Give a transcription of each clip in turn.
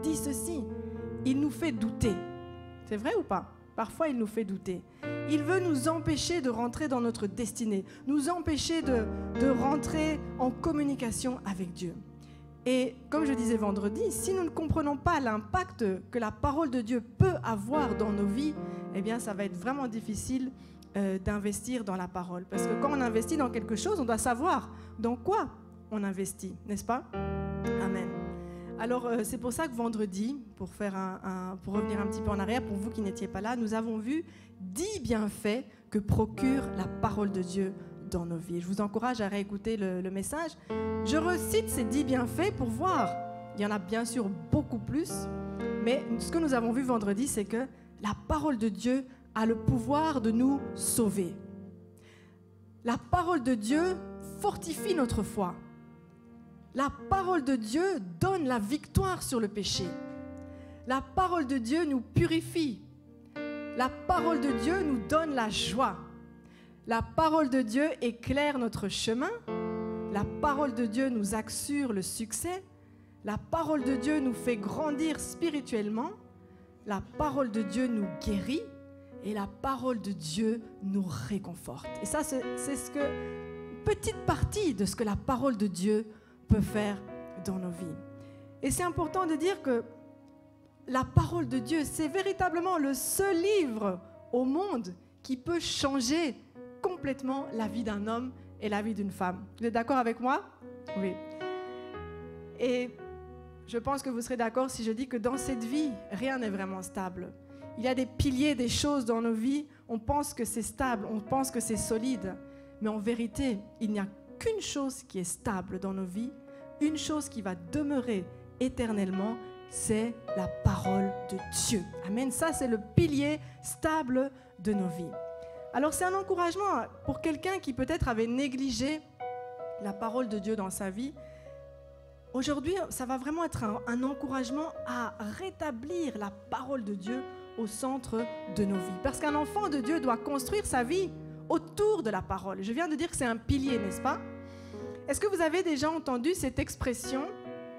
dit ceci. Il nous fait douter. C'est vrai ou pas? Parfois, il nous fait douter. Il veut nous empêcher de rentrer dans notre destinée, nous empêcher de rentrer en communication avec Dieu. Et comme je disais vendredi, si nous ne comprenons pas l'impact que la parole de Dieu peut avoir dans nos vies, eh bien, ça va être vraiment difficile d'investir dans la parole. Parce que quand on investit dans quelque chose, on doit savoir dans quoi on investit, n'est-ce pas? Amen. Alors, c'est pour ça que vendredi, pour revenir un petit peu en arrière, pour vous qui n'étiez pas là, nous avons vu 10 bienfaits que procure la parole de Dieu dans nos vies. Je vous encourage à réécouter le message. Je recite ces 10 bienfaits pour voir. Il y en a bien sûr beaucoup plus, mais ce que nous avons vu vendredi, c'est que la parole de Dieu a le pouvoir de nous sauver. La parole de Dieu fortifie notre foi. La parole de Dieu donne la victoire sur le péché. La parole de Dieu nous purifie. La parole de Dieu nous donne la joie. La parole de Dieu éclaire notre chemin. La parole de Dieu nous assure le succès. La parole de Dieu nous fait grandir spirituellement. La parole de Dieu nous guérit. Et la parole de Dieu nous réconforte. Et ça, c'est une petite partie de ce que la parole de Dieu peut faire dans nos vies. Et c'est important de dire que la parole de Dieu, c'est véritablement le seul livre au monde qui peut changer complètement la vie d'un homme et la vie d'une femme. Vous êtes d'accord avec moi? Oui. Et je pense que vous serez d'accord si je dis que dans cette vie, rien n'est vraiment stable. Il y a des piliers, des choses dans nos vies, on pense que c'est stable, on pense que c'est solide. Mais en vérité, il n'y a qu'une chose qui est stable dans nos vies, une chose qui va demeurer éternellement, c'est la parole de Dieu. Amen. Ça, c'est le pilier stable de nos vies. Alors, c'est un encouragement pour quelqu'un qui peut-être avait négligé la parole de Dieu dans sa vie. Aujourd'hui, ça va vraiment être un encouragement à rétablir la parole de Dieu au centre de nos vies. Parce qu'un enfant de Dieu doit construire sa vie autour de la parole. Je viens de dire que c'est un pilier, n'est-ce pas? Est-ce que vous avez déjà entendu cette expression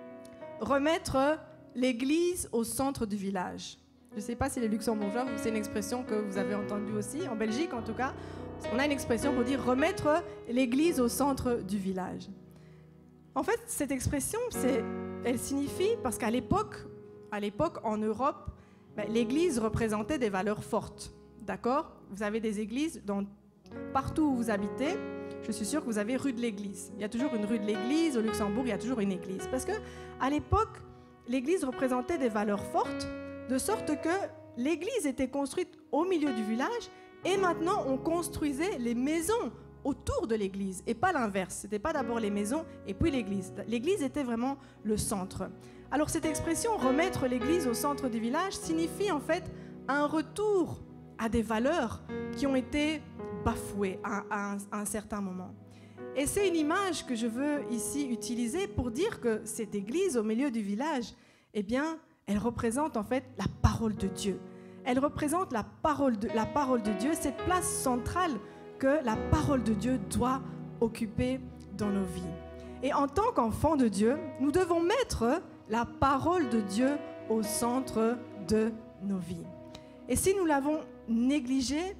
« remettre l'église au centre du village » ? Je ne sais pas si les luxembourgeois, c'est une expression que vous avez entendue aussi, en Belgique en tout cas. On a une expression pour dire « remettre l'église au centre du village ». En fait, cette expression, elle signifie, parce qu'à l'époque, en Europe, l'église représentait des valeurs fortes, d'accord? Vous avez des églises partout où vous habitez. Je suis sûre que vous avez rue de l'église. Il y a toujours une rue de l'église. Au Luxembourg, il y a toujours une église. Parce qu'à l'époque, l'église représentait des valeurs fortes, de sorte que l'église était construite au milieu du village et maintenant, on construisait les maisons autour de l'église et pas l'inverse. Ce n'était pas d'abord les maisons et puis l'église. L'église était vraiment le centre. Alors cette expression « remettre l'église au centre du village » signifie en fait un retour à des valeurs qui ont été bafouées à un certain moment. Et c'est une image que je veux ici utiliser pour dire que cette église au milieu du village, eh bien, elle représente en fait la parole de Dieu. Elle représente la parole de Dieu, cette place centrale que la parole de Dieu doit occuper dans nos vies. Et en tant qu'enfants de Dieu, nous devons mettre la parole de Dieu au centre de nos vies. Et si nous l'avons négligé,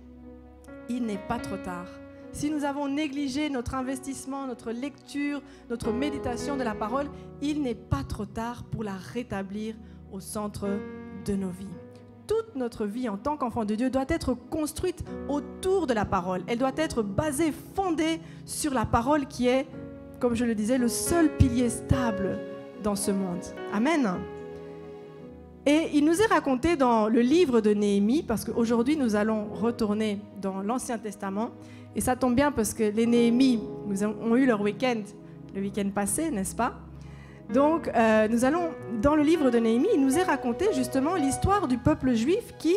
il n'est pas trop tard. Si nous avons négligé notre investissement, notre lecture, notre méditation de la parole, il n'est pas trop tard pour la rétablir au centre de nos vies. Toute notre vie en tant qu'enfant de Dieu doit être construite autour de la parole. Elle doit être basée, fondée sur la parole qui est, comme je le disais, le seul pilier stable dans ce monde. Amen. Et il nous est raconté dans le livre de Néhémie, parce qu'aujourd'hui nous allons retourner dans l'Ancien Testament, et ça tombe bien parce que les Néhémies ont eu leur week-end le week-end passé, n'est-ce pas? Donc nous allons dans le livre de Néhémie, il nous est raconté justement l'histoire du peuple juif qui,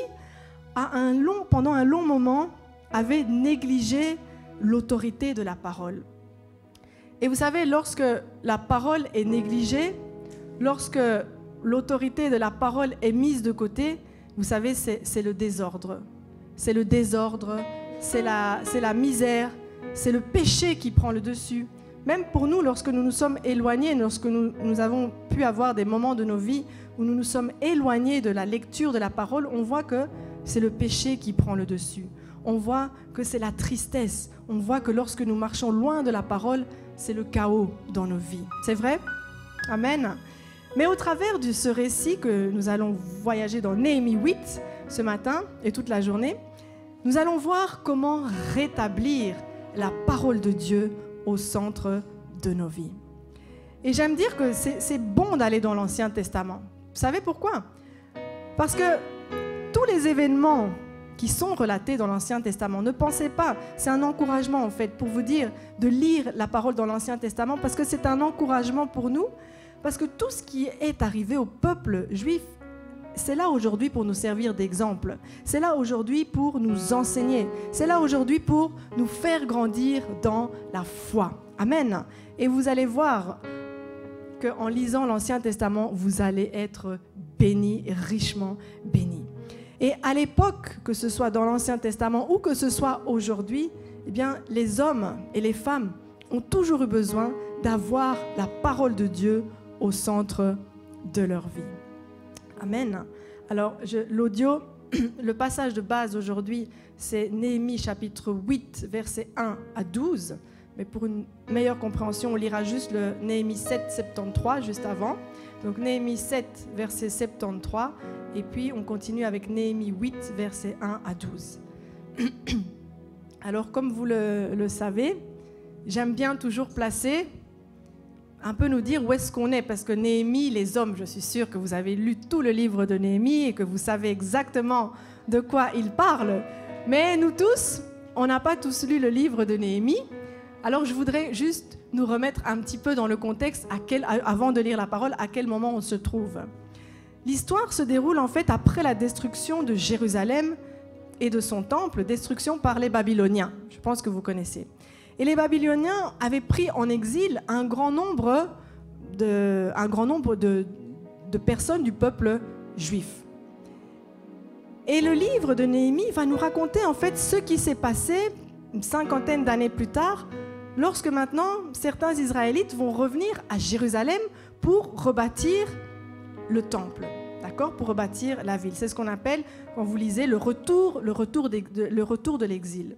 pendant un long moment, avait négligé l'autorité de la parole. Et vous savez, lorsque la parole est négligée, lorsque l'autorité de la parole est mise de côté, vous savez, c'est le désordre. C'est le désordre, c'est la misère, c'est le péché qui prend le dessus. Même pour nous, lorsque nous nous sommes éloignés, lorsque nous avons pu avoir des moments de nos vies où nous nous sommes éloignés de la lecture de la parole, on voit que c'est le péché qui prend le dessus. On voit que c'est la tristesse. On voit que lorsque nous marchons loin de la parole, c'est le chaos dans nos vies. C'est vrai? Amen. Mais au travers de ce récit que nous allons voyager dans Néhémie 8 ce matin et toute la journée, nous allons voir comment rétablir la parole de Dieu au centre de nos vies. Et j'aime dire que c'est bon d'aller dans l'Ancien Testament. Vous savez pourquoi? Parce que tous les événements qui sont relatés dans l'Ancien Testament, ne pensez pas, c'est un encouragement en fait pour vous dire de lire la parole dans l'Ancien Testament, parce que c'est un encouragement pour nous, parce que tout ce qui est arrivé au peuple juif, c'est là aujourd'hui pour nous servir d'exemple. C'est là aujourd'hui pour nous enseigner. C'est là aujourd'hui pour nous faire grandir dans la foi. Amen. Et vous allez voir qu'en lisant l'Ancien Testament, vous allez être bénis, richement bénis. Et à l'époque, que ce soit dans l'Ancien Testament ou que ce soit aujourd'hui, eh bien, les hommes et les femmes ont toujours eu besoin d'avoir la parole de Dieu au centre de leur vie. Amen. Alors, l'audio, le passage de base aujourd'hui, c'est Néhémie chapitre 8, versets 1 à 12. Mais pour une meilleure compréhension, on lira juste le Néhémie 7, 73, juste avant. Donc Néhémie 7, verset 73. Et puis, on continue avec Néhémie 8, versets 1 à 12. Alors, comme vous le savez, j'aime bien toujours placer, un peu nous dire où est-ce qu'on est, parce que Néhémie, les hommes, je suis sûre que vous avez lu tout le livre de Néhémie et que vous savez exactement de quoi il parle. Mais nous tous, on n'a pas tous lu le livre de Néhémie. Alors, je voudrais juste nous remettre un petit peu dans le contexte, avant de lire la parole, à quel moment on se trouve. L'histoire se déroule en fait après la destruction de Jérusalem et de son temple, destruction par les Babyloniens. Je pense que vous connaissez. Et les Babyloniens avaient pris en exil un grand nombre de personnes du peuple juif. Et le livre de Néhémie va nous raconter en fait ce qui s'est passé une cinquantaine d'années plus tard, lorsque maintenant certains Israélites vont revenir à Jérusalem pour rebâtir le temple, d'accord, pour rebâtir la ville. C'est ce qu'on appelle, quand vous lisez, le retour de l'exil.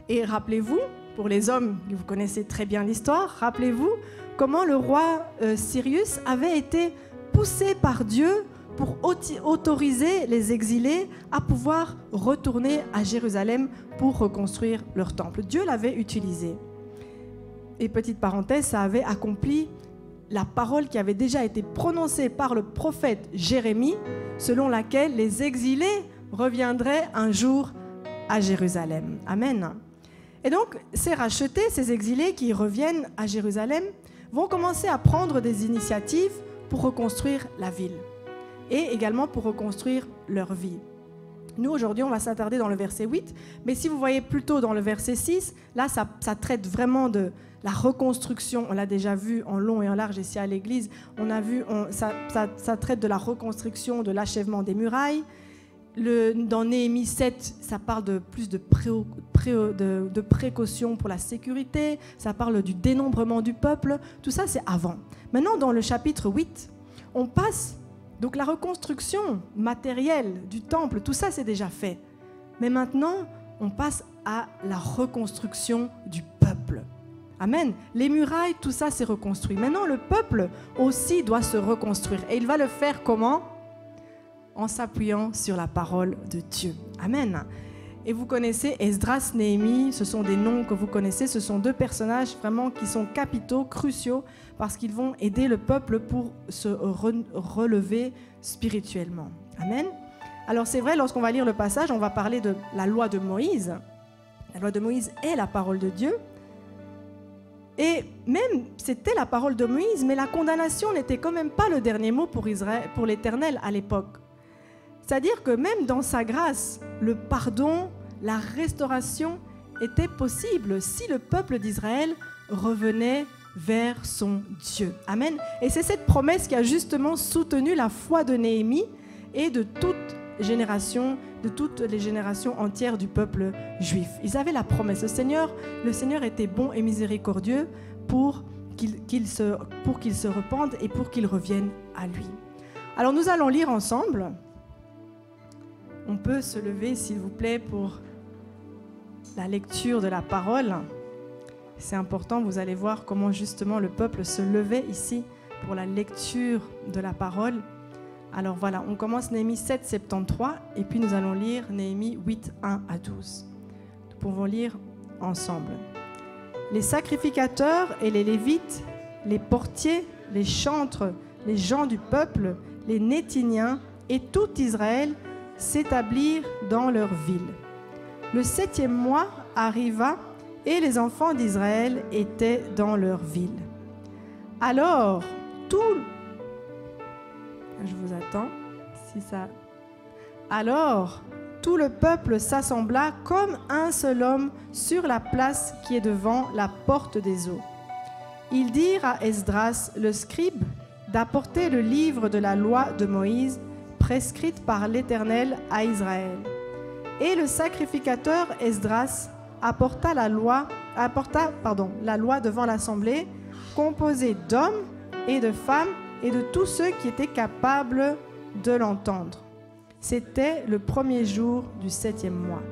Et rappelez-vous, pour les hommes, vous connaissez très bien l'histoire, rappelez-vous comment le roi Cyrus avait été poussé par Dieu pour autoriser les exilés à pouvoir retourner à Jérusalem pour reconstruire leur temple. Dieu l'avait utilisé. Et petite parenthèse, ça avait accompli la parole qui avait déjà été prononcée par le prophète Jérémie, selon laquelle les exilés reviendraient un jour à Jérusalem. Amen. Et donc, ces rachetés, ces exilés qui reviennent à Jérusalem, vont commencer à prendre des initiatives pour reconstruire la ville et également pour reconstruire leur vie. Nous, aujourd'hui, on va s'attarder dans le verset 8, mais si vous voyez plutôt dans le verset 6, là, ça traite vraiment de la reconstruction. On l'a déjà vu en long et en large ici à l'église. On a vu, ça traite de la reconstruction, de l'achèvement des murailles. Dans Néhémie 7, ça parle de plus de précautions pour la sécurité, ça parle du dénombrement du peuple, tout ça c'est avant. Maintenant dans le chapitre 8, on passe, donc la reconstruction matérielle du temple, tout ça c'est déjà fait. Mais maintenant, on passe à la reconstruction du peuple. Amen. Les murailles, tout ça c'est reconstruit. Maintenant le peuple aussi doit se reconstruire. Et il va le faire comment ? En s'appuyant sur la parole de Dieu. Amen. Et vous connaissez Esdras, Néhémie, ce sont des noms que vous connaissez, ce sont deux personnages vraiment qui sont capitaux, cruciaux, parce qu'ils vont aider le peuple pour se relever spirituellement. Amen. Alors c'est vrai, lorsqu'on va lire le passage, on va parler de la loi de Moïse. La loi de Moïse est la parole de Dieu. Et même, c'était la parole de Moïse, mais la condamnation n'était quand même pas le dernier mot pour Israël, pour l'Éternel à l'époque. C'est-à-dire que même dans sa grâce, le pardon, la restauration était possible si le peuple d'Israël revenait vers son Dieu. Amen. Et c'est cette promesse qui a justement soutenu la foi de Néhémie et de toute générations, de toutes les générations entières du peuple juif. Ils avaient la promesse. Le Seigneur était bon et miséricordieux pour qu'ils se repentent et pour qu'ils reviennent à lui. Alors nous allons lire ensemble. On peut se lever, s'il vous plaît, pour la lecture de la parole. C'est important, vous allez voir comment justement le peuple se levait ici pour la lecture de la parole. Alors voilà, on commence Néhémie 7, 73 et puis nous allons lire Néhémie 8, 1 à 12. Nous pouvons lire ensemble. Les sacrificateurs et les lévites, les portiers, les chantres, les gens du peuple, les Néthiniens et tout Israël s'établirent dans leur ville. Le 7e mois arriva et les enfants d'Israël étaient dans leur ville. Alors, Alors, tout le peuple s'assembla comme un seul homme sur la place qui est devant la porte des eaux. Ils dirent à Esdras, le scribe, d'apporter le livre de la loi de Moïse, prescrite par l'Éternel à Israël. Et le sacrificateur Esdras apporta la loi devant l'assemblée, composée d'hommes et de femmes et de tous ceux qui étaient capables de l'entendre. C'était le 1er jour du 7e mois.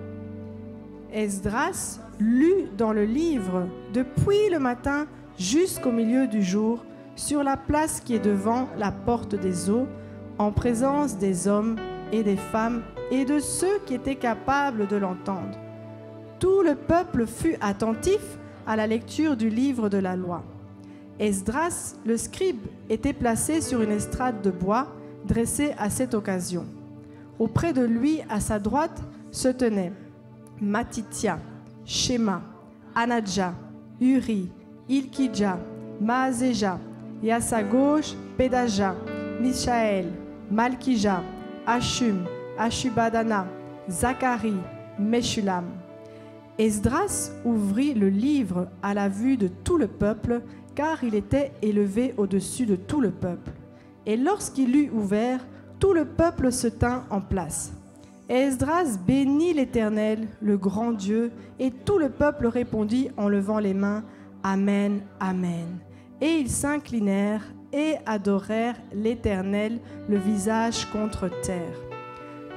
Esdras lut dans le livre depuis le matin jusqu'au milieu du jour, sur la place qui est devant la porte des eaux, en présence des hommes et des femmes et de ceux qui étaient capables de l'entendre. Tout le peuple fut attentif à la lecture du livre de la loi. Esdras, le scribe, était placé sur une estrade de bois dressée à cette occasion. Auprès de lui, à sa droite, se tenaient Matithia, Shema, Anadja, Uri, Ilkidja, Maaseja, et à sa gauche, Pédaja, Mishaël, Malkija, Hashum, Ashubadana, Zacharie, Meshulam. Esdras ouvrit le livre à la vue de tout le peuple, car il était élevé au-dessus de tout le peuple. Et lorsqu'il eut ouvert, tout le peuple se tint en place. Esdras bénit l'Éternel, le grand Dieu, et tout le peuple répondit en levant les mains, Amen, Amen. Et ils s'inclinèrent et adorèrent l'Éternel, le visage contre terre.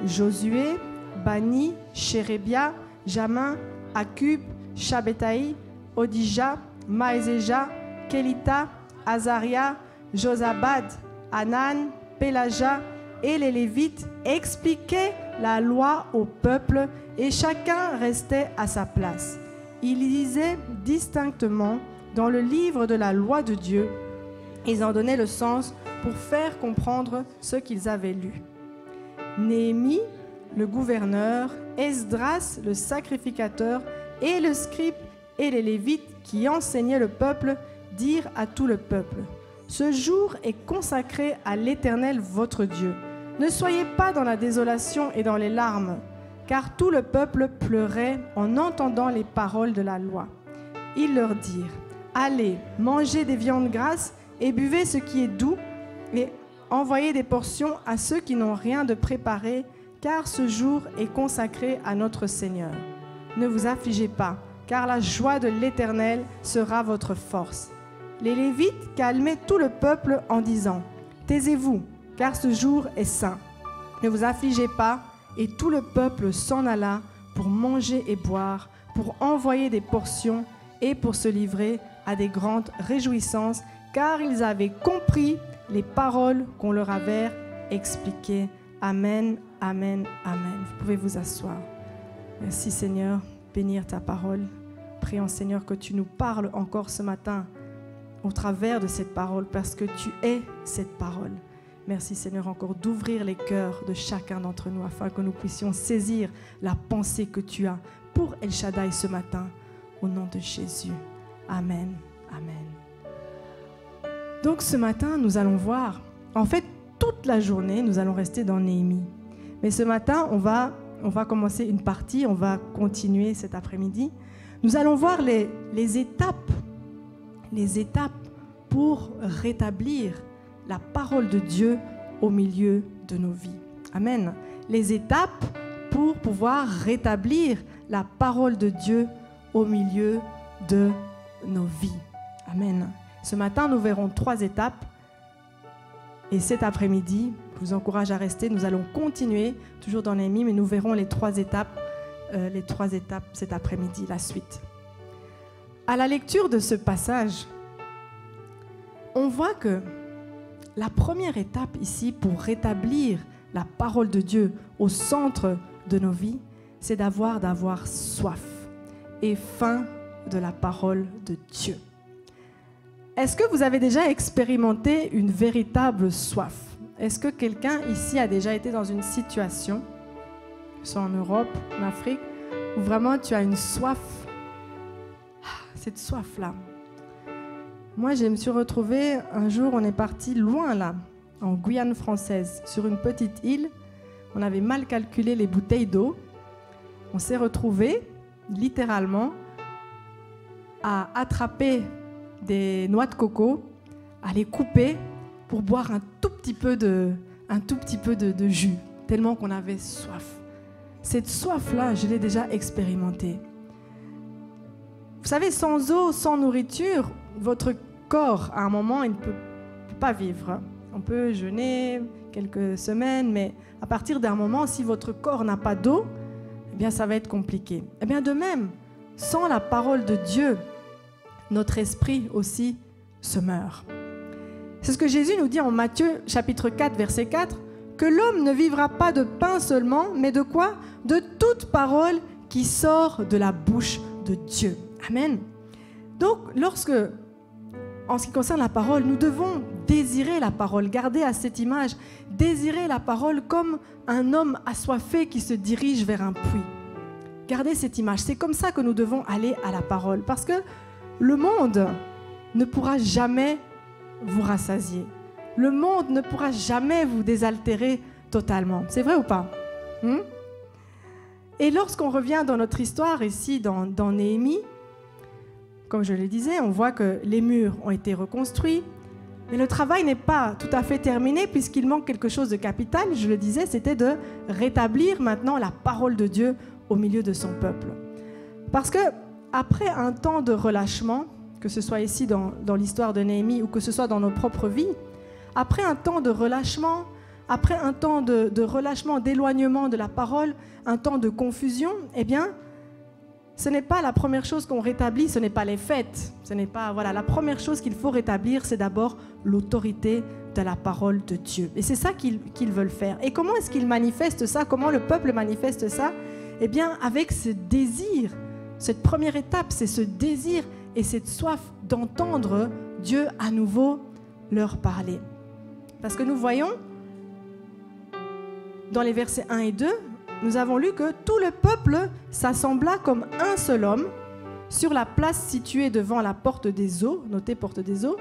Josué, Bani, Chérébia, Jamin, Akub, Shabetaï, Odija, Maïséja, Kelita, Azaria, Josabad, Anan, Pélaja et les Lévites expliquaient la loi au peuple et chacun restait à sa place. Ils lisaient distinctement dans le livre de la loi de Dieu. Ils en donnaient le sens pour faire comprendre ce qu'ils avaient lu. Néhémie, le gouverneur, Esdras, le sacrificateur, et le scribe et les Lévites qui enseignaient le peuple dirent à tout le peuple, « Ce jour est consacré à l'Éternel votre Dieu. Ne soyez pas dans la désolation et dans les larmes, car tout le peuple pleurait en entendant les paroles de la loi. » Ils leur dirent, « Allez, mangez des viandes grasses et buvez ce qui est doux, et envoyez des portions à ceux qui n'ont rien de préparé, car ce jour est consacré à notre Seigneur. Ne vous affligez pas, car la joie de l'Éternel sera votre force. » Les Lévites calmaient tout le peuple en disant, « Taisez-vous, car ce jour est saint. Ne vous affligez pas. » Et tout le peuple s'en alla pour manger et boire, pour envoyer des portions et pour se livrer à des grandes réjouissances, car ils avaient compris les paroles qu'on leur avait expliquées. Amen, amen, amen. Vous pouvez vous asseoir. Merci Seigneur, bénir ta parole. Prions Seigneur que tu nous parles encore ce matin au travers de cette parole, parce que tu es cette parole. Merci Seigneur encore d'ouvrir les cœurs de chacun d'entre nous afin que nous puissions saisir la pensée que tu as pour El Shaddai ce matin. Au nom de Jésus. Amen. Amen. Donc ce matin, nous allons voir, en fait, toute la journée, nous allons rester dans Néhémie. Mais ce matin, on va commencer une partie, on va continuer cet après-midi. Nous allons voir les étapes pour rétablir la parole de Dieu au milieu de nos vies. Amen. les étapes pour pouvoir rétablir la parole de Dieu au milieu de nos vies. Amen. Ce matin, nous verrons 3 étapes. Et cet après-midi, je vous encourage à rester. Nous allons continuer, toujours dans Néhémie, mais nous verrons les 3 étapes cet après-midi, la suite. À la lecture de ce passage, on voit que la première étape ici pour rétablir la parole de Dieu au centre de nos vies, c'est d'avoir soif et faim de la parole de Dieu. Est-ce que vous avez déjà expérimenté une véritable soif? Est-ce que quelqu'un ici a déjà été dans une situation, soit en Europe, en Afrique, où vraiment tu as une soif, cette soif-là? Moi, je me suis retrouvée, un jour, on est parti loin là, en Guyane française, sur une petite île. On avait mal calculé les bouteilles d'eau. On s'est retrouvés, littéralement, à attraper des noix de coco, à les couper pour boire un tout petit peu de jus, tellement qu'on avait soif. Cette soif-là, je l'ai déjà expérimentée. Vous savez, sans eau, sans nourriture, votre corps, à un moment, il ne peut pas vivre. On peut jeûner quelques semaines, mais à partir d'un moment, si votre corps n'a pas d'eau, eh bien, ça va être compliqué. Eh bien, de même, sans la parole de Dieu, notre esprit aussi se meurt. C'est ce que Jésus nous dit en Matthieu chapitre 4, verset 4, que l'homme ne vivra pas de pain seulement, mais de quoi? De toute parole qui sort de la bouche de Dieu. Amen. Donc, en ce qui concerne la parole, nous devons désirer la parole, garder à cette image, désirer la parole comme un homme assoiffé qui se dirige vers un puits. Gardez cette image, c'est comme ça que nous devons aller à la parole, parce que le monde ne pourra jamais vous rassasier. Le monde ne pourra jamais vous désaltérer totalement. C'est vrai ou pas? Et lorsqu'on revient dans notre histoire ici, dans Néhémie, comme je le disais, on voit que les murs ont été reconstruits, mais le travail n'est pas tout à fait terminé puisqu'il manque quelque chose de capital. Je le disais, c'était de rétablir maintenant la parole de Dieu au milieu de son peuple. Parce que après un temps de relâchement, que ce soit ici dans l'histoire de Néhémie ou que ce soit dans nos propres vies, après un temps de relâchement, après un temps de relâchement, d'éloignement de la parole, un temps de confusion, eh bien, ce n'est pas la première chose qu'on rétablit, ce n'est pas les fêtes. Ce n'est pas, voilà, la première chose qu'il faut rétablir, c'est d'abord l'autorité de la parole de Dieu. Et c'est ça qu'ils veulent faire. Et comment est-ce qu'ils manifestent ça? Comment le peuple manifeste ça? Eh bien, avec ce désir. Cette première étape, c'est ce désir et cette soif d'entendre Dieu à nouveau leur parler. Parce que nous voyons, dans les versets 1 et 2, nous avons lu que tout le peuple s'assembla comme un seul homme sur la place située devant la porte des eaux, notée porte des eaux.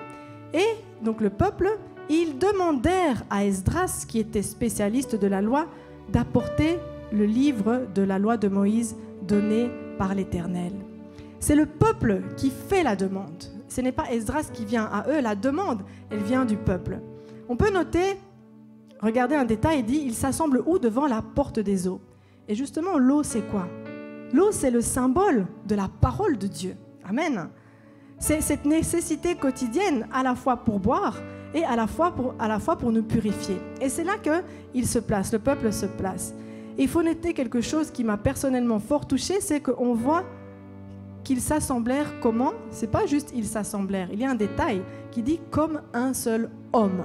Et donc le peuple, ils demandèrent à Esdras, qui était spécialiste de la loi, d'apporter le livre de la loi de Moïse donné par l'Éternel. C'est le peuple qui fait la demande. Ce n'est pas Esdras qui vient à eux, la demande, elle vient du peuple. On peut noter, regardez un détail, il dit, il s'assemble où? Devant la porte des eaux. Et justement, l'eau, c'est quoi? L'eau, c'est le symbole de la parole de Dieu. Amen. C'est cette nécessité quotidienne, à la fois pour boire et à la fois pour nous purifier. Et c'est là qu'il se place, le peuple se place. Et il faut noter quelque chose qui m'a personnellement fort touchée, c'est qu'on voit qu'ils s'assemblèrent comment? C'est pas juste ils s'assemblèrent, il y a un détail qui dit comme un seul homme.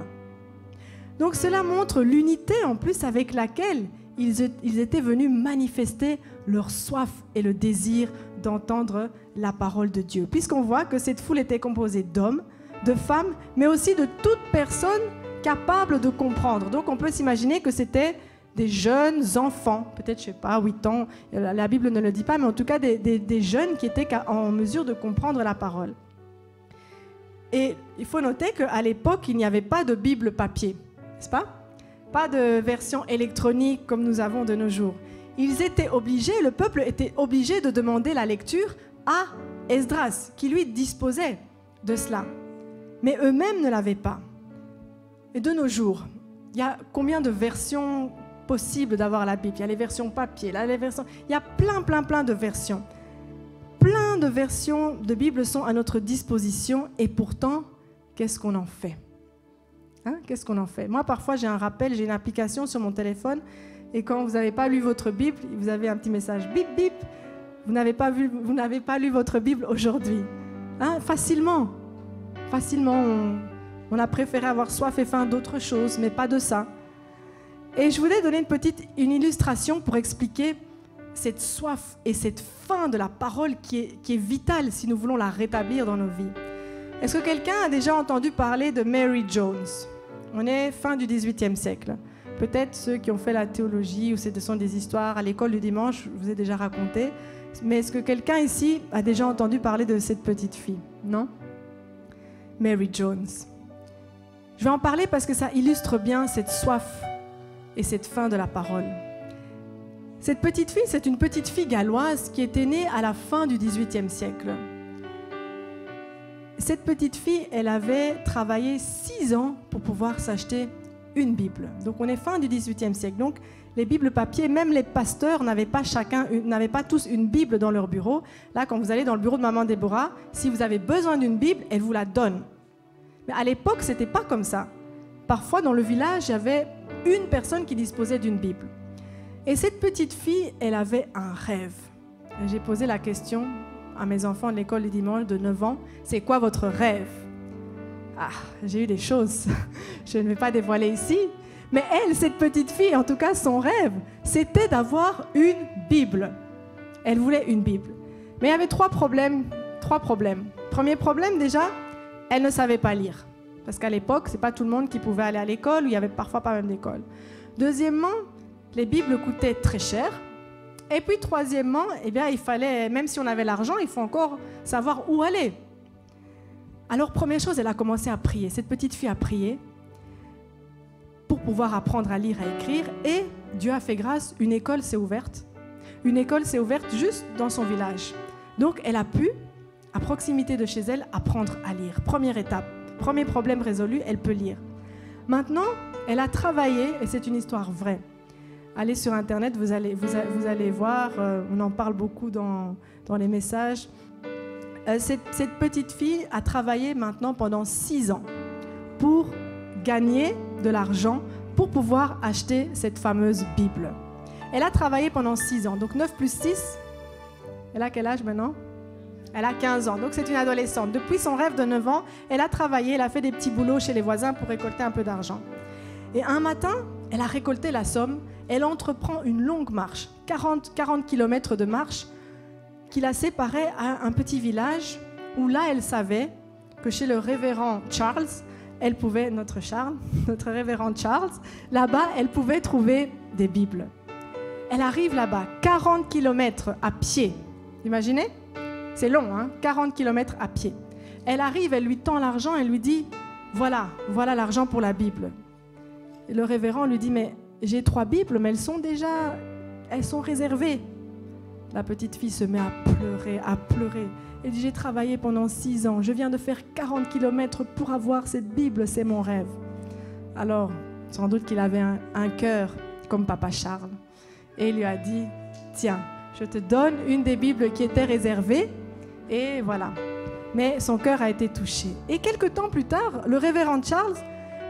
Donc cela montre l'unité en plus avec laquelle ils étaient venus manifester leur soif et le désir d'entendre la parole de Dieu. Puisqu'on voit que cette foule était composée d'hommes, de femmes, mais aussi de toute personne capable de comprendre. Donc on peut s'imaginer que c'était des jeunes enfants, peut-être, je ne sais pas, 8 ans, la Bible ne le dit pas, mais en tout cas des jeunes qui étaient en mesure de comprendre la parole. Et il faut noter qu'à l'époque, il n'y avait pas de Bible papier, n'est-ce pas? Pas de version électronique comme nous avons de nos jours. Ils étaient obligés, le peuple était obligé de demander la lecture à Esdras, qui lui disposait de cela. Mais eux-mêmes ne l'avaient pas. Et de nos jours, il y a combien de versions possible d'avoir la Bible. Il y a les versions papier, là, il y a plein de versions. Plein de versions de Bible sont à notre disposition et pourtant, qu'est-ce qu'on en fait? Qu'est-ce qu'on en fait? Moi, parfois, j'ai un rappel, j'ai une application sur mon téléphone et quand vous n'avez pas lu votre Bible, vous avez un petit message bip bip, vous n'avez pas lu votre Bible aujourd'hui. Facilement, on a préféré avoir soif et faim d'autre chose, mais pas de ça. Et je voulais donner une illustration pour expliquer cette soif et cette faim de la parole qui est vitale si nous voulons la rétablir dans nos vies. Est-ce que quelqu'un a déjà entendu parler de Mary Jones? On est fin du XVIIIe siècle. Peut-être ceux qui ont fait la théologie ou ce sont des histoires à l'école du dimanche, je vous ai déjà raconté. Mais est-ce que quelqu'un ici a déjà entendu parler de cette petite fille? Non? Mary Jones. Je vais en parler parce que ça illustre bien cette soif et cette faim de la parole. Cette petite fille, c'est une petite fille galloise qui était née à la fin du XVIIIe siècle. Cette petite fille, elle avait travaillé 6 ans pour pouvoir s'acheter une Bible. Donc on est fin du XVIIIe siècle. Donc les Bibles papier, même les pasteurs n'avaient pas tous une Bible dans leur bureau. Là, quand vous allez dans le bureau de Maman Déborah, si vous avez besoin d'une Bible, elle vous la donne. Mais à l'époque, ce n'était pas comme ça. Parfois, dans le village, il y avait une personne qui disposait d'une Bible. Et cette petite fille, elle avait un rêve. J'ai posé la question à mes enfants de l'école du dimanche de 9 ans, c'est quoi votre rêve? J'ai eu des choses, je ne vais pas dévoiler ici, mais elle, cette petite fille, en tout cas son rêve, c'était d'avoir une Bible. Elle voulait une Bible. Mais il y avait 3 problèmes. Premier problème déjà, elle ne savait pas lire. Parce qu'à l'époque, ce n'est pas tout le monde qui pouvait aller à l'école, ou il n'y avait parfois pas même d'école. Deuxièmement, les Bibles coûtaient très cher. Et puis troisièmement, il fallait, même si on avait l'argent, il faut encore savoir où aller. Alors première chose, elle a commencé à prier. Cette petite fille a prié pour pouvoir apprendre à lire, à écrire. Et Dieu a fait grâce, une école s'est ouverte. Une école s'est ouverte juste dans son village. Donc elle a pu, à proximité de chez elle, apprendre à lire. Première étape, premier problème résolu, elle peut lire. Maintenant, elle a travaillé, et c'est une histoire vraie. Allez sur Internet, vous allez voir, on en parle beaucoup dans les messages. Cette petite fille a travaillé maintenant pendant 6 ans pour gagner de l'argent pour pouvoir acheter cette fameuse Bible. Elle a travaillé pendant 6 ans, donc 9 plus 6, elle a quel âge maintenant? Elle a 15 ans, donc c'est une adolescente. Depuis son rêve de 9 ans, elle a travaillé, elle a fait des petits boulots chez les voisins pour récolter un peu d'argent. Et un matin, elle a récolté la somme, elle entreprend une longue marche, 40 km de marche, qui la séparait à un petit village où là, elle savait que chez le révérend Charles, elle pouvait, notre révérend Charles, là-bas, elle pouvait trouver des Bibles. Elle arrive là-bas, 40 km à pied. Imaginez? C'est long, 40 km à pied. Elle arrive, elle lui tend l'argent, elle lui dit, voilà l'argent pour la Bible. Et le révérend lui dit, mais j'ai 3 Bibles, mais elles sont réservées. La petite fille se met à pleurer. Elle dit, j'ai travaillé pendant 6 ans, je viens de faire 40 km pour avoir cette Bible, c'est mon rêve. Alors, sans doute qu'il avait un cœur comme Papa Charles. Et il lui a dit, tiens, je te donne une des Bibles qui était réservée. Et voilà. Mais son cœur a été touché. Et quelque temps plus tard, le révérend Charles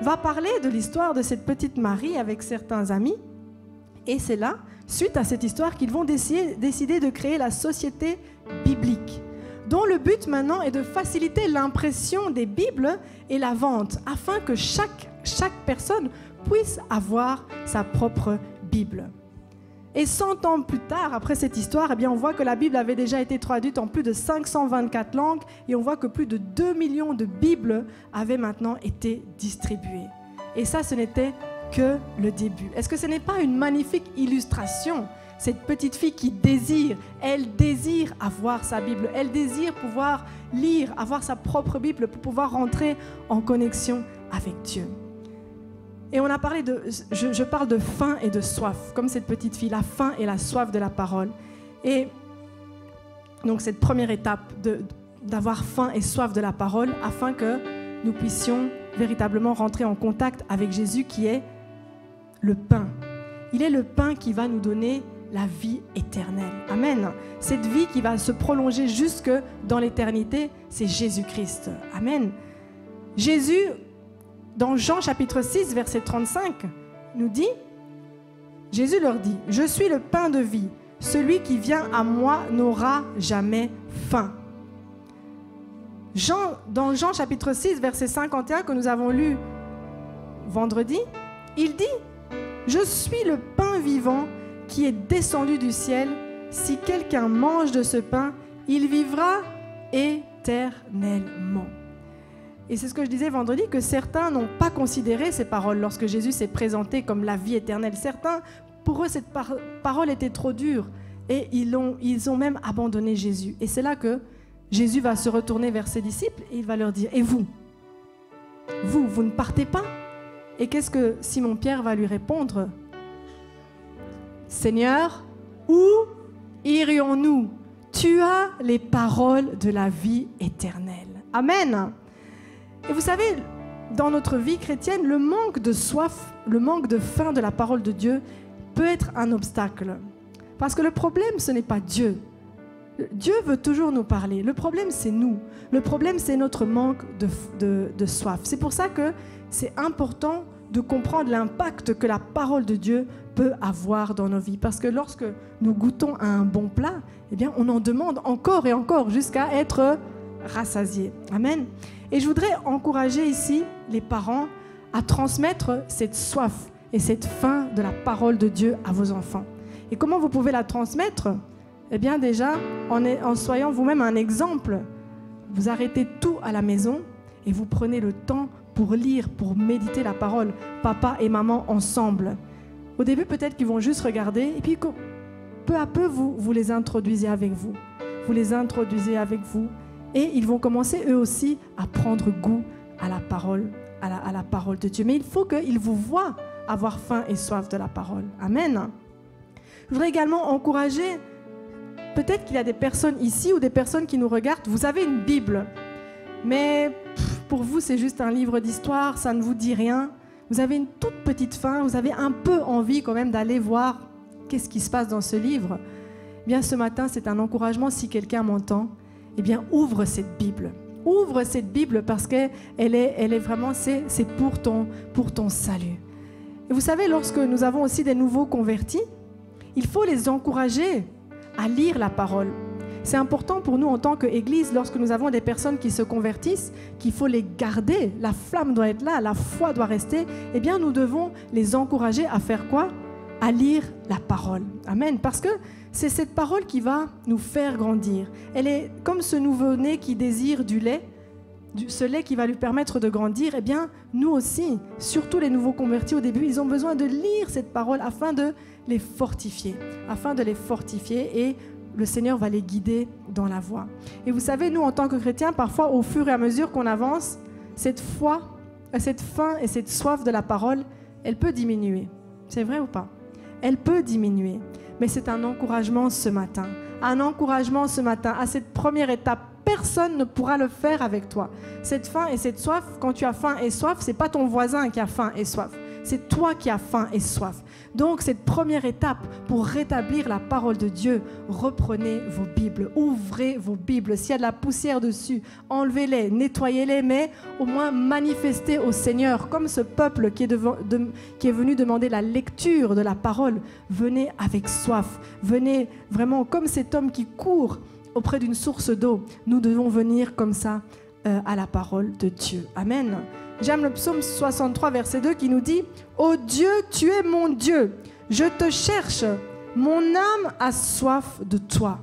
va parler de l'histoire de cette petite Marie avec certains amis. Et c'est là, suite à cette histoire, qu'ils vont décider de créer la Société biblique, dont le but maintenant est de faciliter l'impression des Bibles et la vente, afin que chaque personne puisse avoir sa propre Bible. Et 100 ans plus tard, après cette histoire, on voit que la Bible avait déjà été traduite en plus de 524 langues et on voit que plus de 2 millions de Bibles avaient maintenant été distribuées. Et ça, ce n'était que le début. Est-ce que ce n'est pas une magnifique illustration? Cette petite fille qui elle désire avoir sa Bible, elle désire pouvoir lire, avoir sa propre Bible pour pouvoir rentrer en connexion avec Dieu. Et on a parlé je parle de faim et de soif, comme cette petite fille, la faim et la soif de la parole. Et donc cette première étape d'avoir faim et soif de la parole, afin que nous puissions véritablement rentrer en contact avec Jésus qui est le pain. Il est le pain qui va nous donner la vie éternelle. Amen. Cette vie qui va se prolonger jusque dans l'éternité, c'est Jésus-Christ. Amen. Jésus, dans Jean chapitre 6, verset 35, nous dit, Jésus leur dit, « Je suis le pain de vie. Celui qui vient à moi n'aura jamais faim. » Dans Jean chapitre 6, verset 51, que nous avons lu vendredi, il dit, « Je suis le pain vivant qui est descendu du ciel. Si quelqu'un mange de ce pain, il vivra éternellement. » Et c'est ce que je disais vendredi, que certains n'ont pas considéré ces paroles lorsque Jésus s'est présenté comme la vie éternelle. Certains, pour eux, cette parole était trop dure et ils ont même abandonné Jésus. Et c'est là que Jésus va se retourner vers ses disciples et il va leur dire, « Et vous, vous ne partez pas ?» Et qu'est-ce que Simon-Pierre va lui répondre? « Seigneur, où irions-nous? Tu as les paroles de la vie éternelle. » Amen. Et vous savez, dans notre vie chrétienne, le manque de soif, le manque de faim de la parole de Dieu peut être un obstacle. Parce que le problème, ce n'est pas Dieu. Dieu veut toujours nous parler. Le problème, c'est nous. Le problème, c'est notre manque de soif. C'est pour ça que c'est important de comprendre l'impact que la parole de Dieu peut avoir dans nos vies. Parce que lorsque nous goûtons à un bon plat, eh bien, on en demande encore et encore jusqu'à être rassasié. Amen. Et je voudrais encourager ici les parents à transmettre cette soif et cette faim de la parole de Dieu à vos enfants. Et comment vous pouvez la transmettre? Eh bien déjà, en soyant vous-même un exemple. Vous arrêtez tout à la maison et vous prenez le temps pour lire, pour méditer la parole, papa et maman ensemble. Au début, peut-être qu'ils vont juste regarder et puis peu à peu, vous les introduisez avec vous. Vous les introduisez avec vous. Et ils vont commencer eux aussi à prendre goût à la parole, à la parole de Dieu. Mais il faut qu'ils vous voient avoir faim et soif de la parole. Amen. Je voudrais également encourager, peut-être qu'il y a des personnes ici ou des personnes qui nous regardent, vous avez une Bible, mais pour vous c'est juste un livre d'histoire, ça ne vous dit rien. Vous avez une toute petite faim, vous avez un peu envie quand même d'aller voir qu'est-ce qui se passe dans ce livre. Eh bien ce matin, c'est un encouragement si quelqu'un m'entend. Eh bien, ouvre cette Bible. Ouvre cette Bible parce qu'elle est vraiment, c'est pour ton salut. Et vous savez, lorsque nous avons aussi des nouveaux convertis, il faut les encourager à lire la parole. C'est important pour nous en tant qu'Église, lorsque nous avons des personnes qui se convertissent, qu'il faut les garder. La flamme doit être là, la foi doit rester. Eh bien, nous devons les encourager à faire quoi? À lire la parole. Amen. Parce que c'est cette parole qui va nous faire grandir. Elle est comme ce nouveau-né qui désire du lait, ce lait qui va lui permettre de grandir. Eh bien, nous aussi, surtout les nouveaux convertis au début, ils ont besoin de lire cette parole afin de les fortifier. Et le Seigneur va les guider dans la voie. Et vous savez, nous, en tant que chrétiens, parfois, au fur et à mesure qu'on avance, cette foi, cette faim et cette soif de la parole, elle peut diminuer. C'est vrai ou pas? Elle peut diminuer. Mais c'est un encouragement ce matin. Un encouragement ce matin à cette première étape. Personne ne pourra le faire avec toi. Cette faim et cette soif, quand tu as faim et soif, ce n'est pas ton voisin qui a faim et soif. C'est toi qui as faim et soif. Donc, cette première étape pour rétablir la parole de Dieu, reprenez vos Bibles, ouvrez vos Bibles. S'il y a de la poussière dessus, enlevez-les, nettoyez-les, mais au moins manifestez au Seigneur, comme ce peuple qui est venu demander la lecture de la parole. Venez avec soif, venez vraiment comme cet homme qui court auprès d'une source d'eau. Nous devons venir comme ça à la parole de Dieu. Amen. J'aime le psaume 63, verset 2 qui nous dit « Ô Dieu, tu es mon Dieu, je te cherche, mon âme a soif de toi.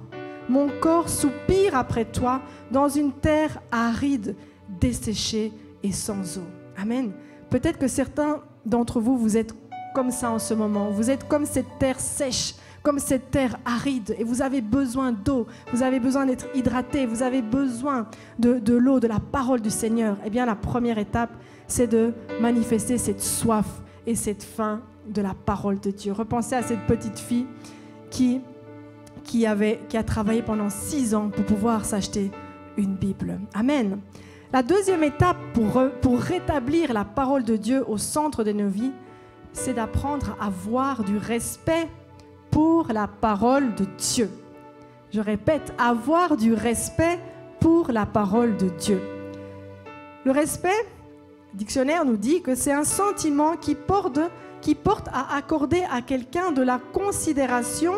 Mon corps soupire après toi dans une terre aride, desséchée et sans eau. » Amen. Peut-être que certains d'entre vous, vous êtes comme ça en ce moment. Vous êtes comme cette terre sèche, comme cette terre aride, et vous avez besoin d'eau, vous avez besoin d'être hydraté, vous avez besoin de l'eau, de la parole du Seigneur. Eh bien, la première étape, c'est de manifester cette soif et cette faim de la parole de Dieu. Repensez à cette petite fille qui a travaillé pendant 6 ans pour pouvoir s'acheter une Bible. Amen. La deuxième étape pour rétablir la parole de Dieu au centre de nos vies, c'est d'apprendre à avoir du respect pour la parole de Dieu. Je répète, avoir du respect pour la parole de Dieu. Le respect, le dictionnaire nous dit que c'est un sentiment qui porte à accorder à quelqu'un de la considération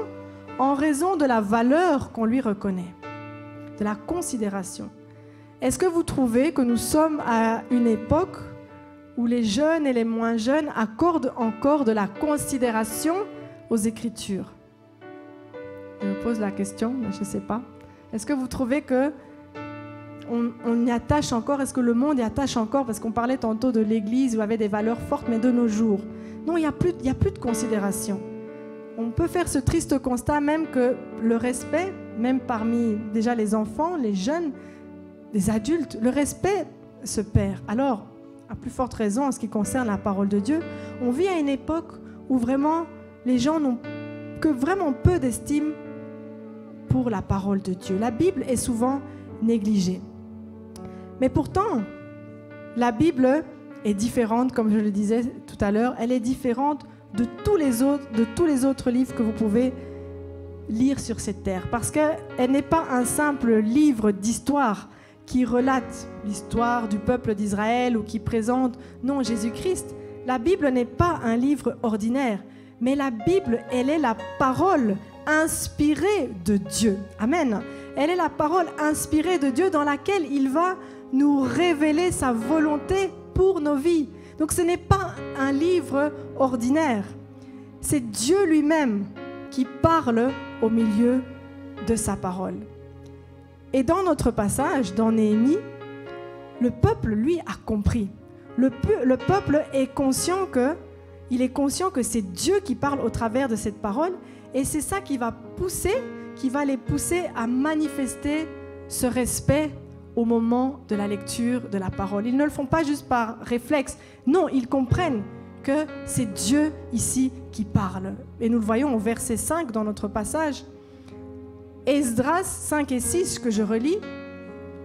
en raison de la valeur qu'on lui reconnaît. De la considération. Est-ce que vous trouvez que nous sommes à une époque où les jeunes et les moins jeunes accordent encore de la considération aux Écritures? Je me pose la question, mais je ne sais pas. Est-ce que vous trouvez que on y attache encore, est-ce que le monde y attache encore, parce qu'on parlait tantôt de l'Église où il y avait des valeurs fortes, mais de nos jours, non, il n'y a plus de considération. On peut faire ce triste constat même que le respect, même parmi déjà les enfants, les jeunes, les adultes, le respect se perd. Alors, à plus forte raison en ce qui concerne la parole de Dieu, on vit à une époque où vraiment les gens n'ont que vraiment peu d'estime pour la parole de Dieu. La Bible est souvent négligée. Mais pourtant, la Bible est différente, comme je le disais tout à l'heure, elle est différente de tous les autres livres que vous pouvez lire sur cette terre. Parce qu'elle n'est pas un simple livre d'histoire qui relate l'histoire du peuple d'Israël ou qui présente, non, Jésus-Christ. La Bible n'est pas un livre ordinaire, mais la Bible, elle est la parole inspirée de Dieu. Amen. Elle est la parole inspirée de Dieu dans laquelle il va nous révéler sa volonté pour nos vies. Donc ce n'est pas un livre ordinaire. C'est Dieu lui-même qui parle au milieu de sa parole. Et dans notre passage, dans Néhémie, le peuple, lui, a compris. Le peuple est conscient que c'est Dieu qui parle au travers de cette parole, et c'est ça qui va les pousser à manifester ce respect au moment de la lecture de la parole. Ils ne le font pas juste par réflexe. Non, ils comprennent que c'est Dieu ici qui parle. Et nous le voyons au verset 5 dans notre passage. Esdras 5 et 6 que je relis,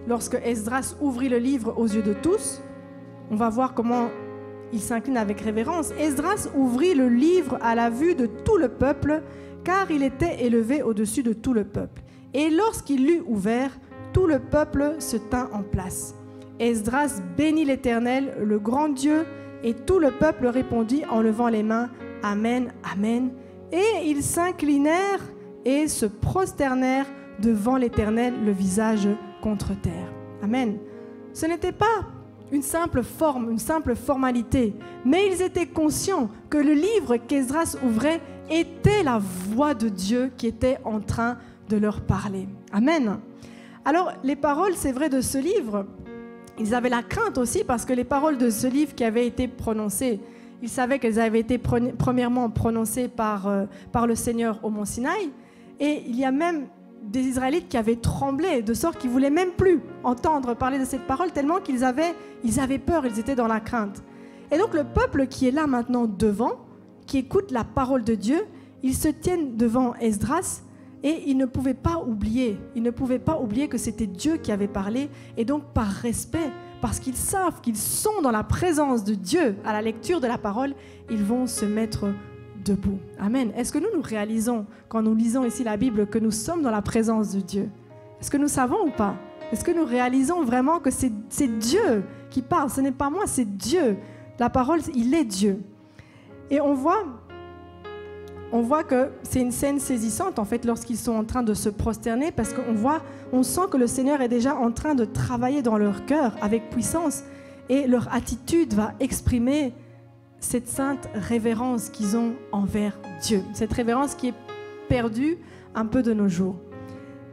lorsque Esdras ouvrit le livre aux yeux de tous, on va voir comment il s'incline avec révérence. Esdras ouvrit le livre à la vue de tout le peuple, car il était élevé au-dessus de tout le peuple. Et lorsqu'il l'eut ouvert, tout le peuple se tint en place. Esdras bénit l'Éternel, le grand Dieu, et tout le peuple répondit en levant les mains, Amen, Amen. Et ils s'inclinèrent et se prosternèrent devant l'Éternel, le visage contre terre. Amen. Ce n'était pas une simple forme, une simple formalité, mais ils étaient conscients que le livre qu'Esdras ouvrait était la voix de Dieu qui était en train de leur parler. Amen. Alors, les paroles, c'est vrai, de ce livre, ils avaient la crainte aussi parce que les paroles de ce livre qui avaient été prononcées, ils savaient qu'elles avaient été premièrement prononcées par le Seigneur au mont Sinaï, et il y a même des Israélites qui avaient tremblé, de sorte qu'ils ne voulaient même plus entendre parler de cette parole, tellement qu'ils avaient peur, ils étaient dans la crainte. Et donc le peuple qui est là maintenant devant, qui écoute la parole de Dieu, ils se tiennent devant Esdras, et ils ne pouvaient pas oublier que c'était Dieu qui avait parlé, et donc par respect, parce qu'ils savent qu'ils sont dans la présence de Dieu à la lecture de la parole, ils vont se mettre debout. Amen. Est-ce que nous réalisons, quand nous lisons ici la Bible, que nous sommes dans la présence de Dieu? Est-ce que nous savons ou pas? Est-ce que nous réalisons vraiment que c'est Dieu qui parle? Ce n'est pas moi, c'est Dieu. La parole, il est Dieu. Et on voit que c'est une scène saisissante, en fait, lorsqu'ils sont en train de se prosterner, parce on sent que le Seigneur est déjà en train de travailler dans leur cœur avec puissance, et leur attitude va exprimer cette sainte révérence qu'ils ont envers Dieu, cette révérence qui est perdue un peu de nos jours.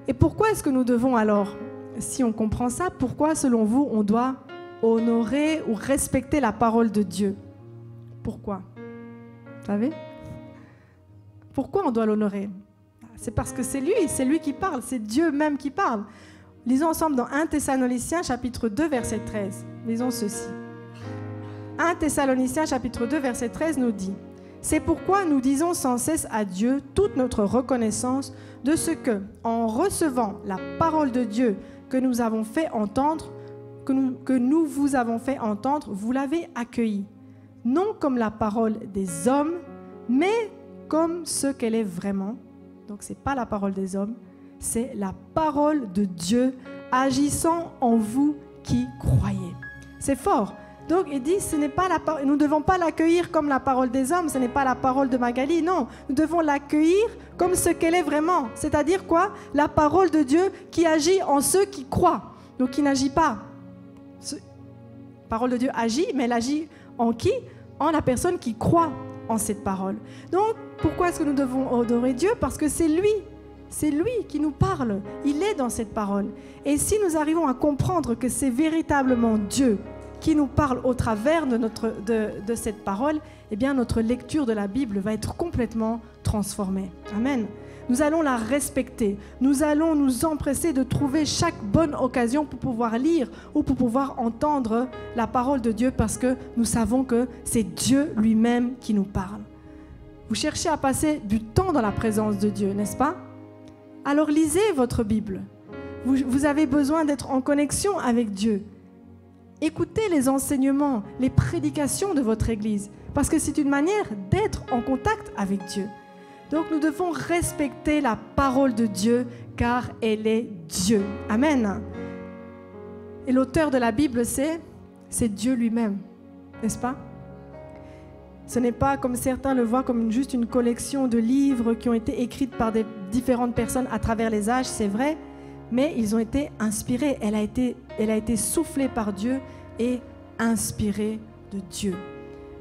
Et pourquoi est-ce que nous devons alors, si on comprend ça, pourquoi selon vous on doit honorer ou respecter la parole de Dieu? Pourquoi? Vous savez? Pourquoi on doit l'honorer? C'est parce que c'est lui qui parle, c'est Dieu même qui parle. Lisons ensemble dans 1 Thessaloniciens chapitre 2 verset 13. Lisons ceci. 1 Thessaloniciens chapitre 2 verset 13 nous dit: c'est pourquoi nous disons sans cesse à Dieu toute notre reconnaissance de ce que, en recevant la parole de Dieu que nous avons fait entendre, que nous vous avons fait entendre, vous l'avez accueillie, non comme la parole des hommes, mais comme ce qu'elle est vraiment. Donc, ce n'est pas la parole des hommes, c'est la parole de Dieu agissant en vous qui croyez. C'est fort. Donc, il dit, nous ne devons pas l'accueillir comme la parole des hommes, ce n'est pas la parole de Magali, non. Nous devons l'accueillir comme ce qu'elle est vraiment. C'est-à-dire quoi? La parole de Dieu qui agit en ceux qui croient. Donc, qui n'agit pas. La parole de Dieu agit, mais elle agit en qui? En la personne qui croit en cette parole. Donc, pourquoi est-ce que nous devons adorer Dieu? Parce que c'est lui qui nous parle. Il est dans cette parole. Et si nous arrivons à comprendre que c'est véritablement Dieu qui nous parle au travers de cette parole, eh bien notre lecture de la Bible va être complètement transformée. Amen. Nous allons la respecter. Nous allons nous empresser de trouver chaque bonne occasion pour pouvoir lire ou pour pouvoir entendre la parole de Dieu parce que nous savons que c'est Dieu lui-même qui nous parle. Vous cherchez à passer du temps dans la présence de Dieu, n'est-ce pas? Alors lisez votre Bible. Vous avez besoin d'être en connexion avec Dieu. Écoutez les enseignements, les prédications de votre Église, parce que c'est une manière d'être en contact avec Dieu. Donc nous devons respecter la parole de Dieu, car elle est Dieu. Amen. Et l'auteur de la Bible, c'est Dieu lui-même, n'est-ce pas? Ce n'est pas comme certains le voient, comme juste une collection de livres qui ont été écrits par des différentes personnes à travers les âges, c'est vrai, mais ils ont été inspirés. Elle a été soufflée par Dieu et inspirée de Dieu.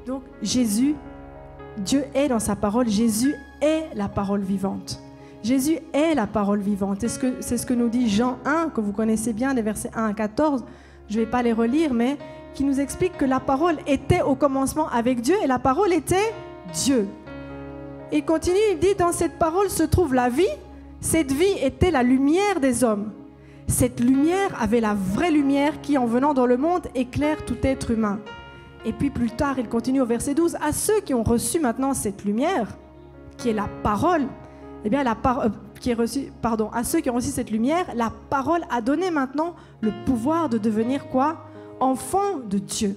Donc Jésus, Dieu est dans sa parole, Jésus est la parole vivante. Jésus est la parole vivante. C'est ce que nous dit Jean 1, que vous connaissez bien, les versets 1 à 14. Je ne vais pas les relire, mais qui nous explique que la parole était au commencement avec Dieu et la parole était Dieu. Il continue, il dit, dans cette parole se trouve la vie. Cette vie était la lumière des hommes. Cette lumière avait la vraie lumière qui, en venant dans le monde, éclaire tout être humain. Et puis plus tard, il continue au verset 12. À ceux qui ont reçu maintenant cette lumière, qui est la parole, eh bien, à ceux qui ont reçu cette lumière, la parole a donné maintenant le pouvoir de devenir quoi? Enfant de Dieu.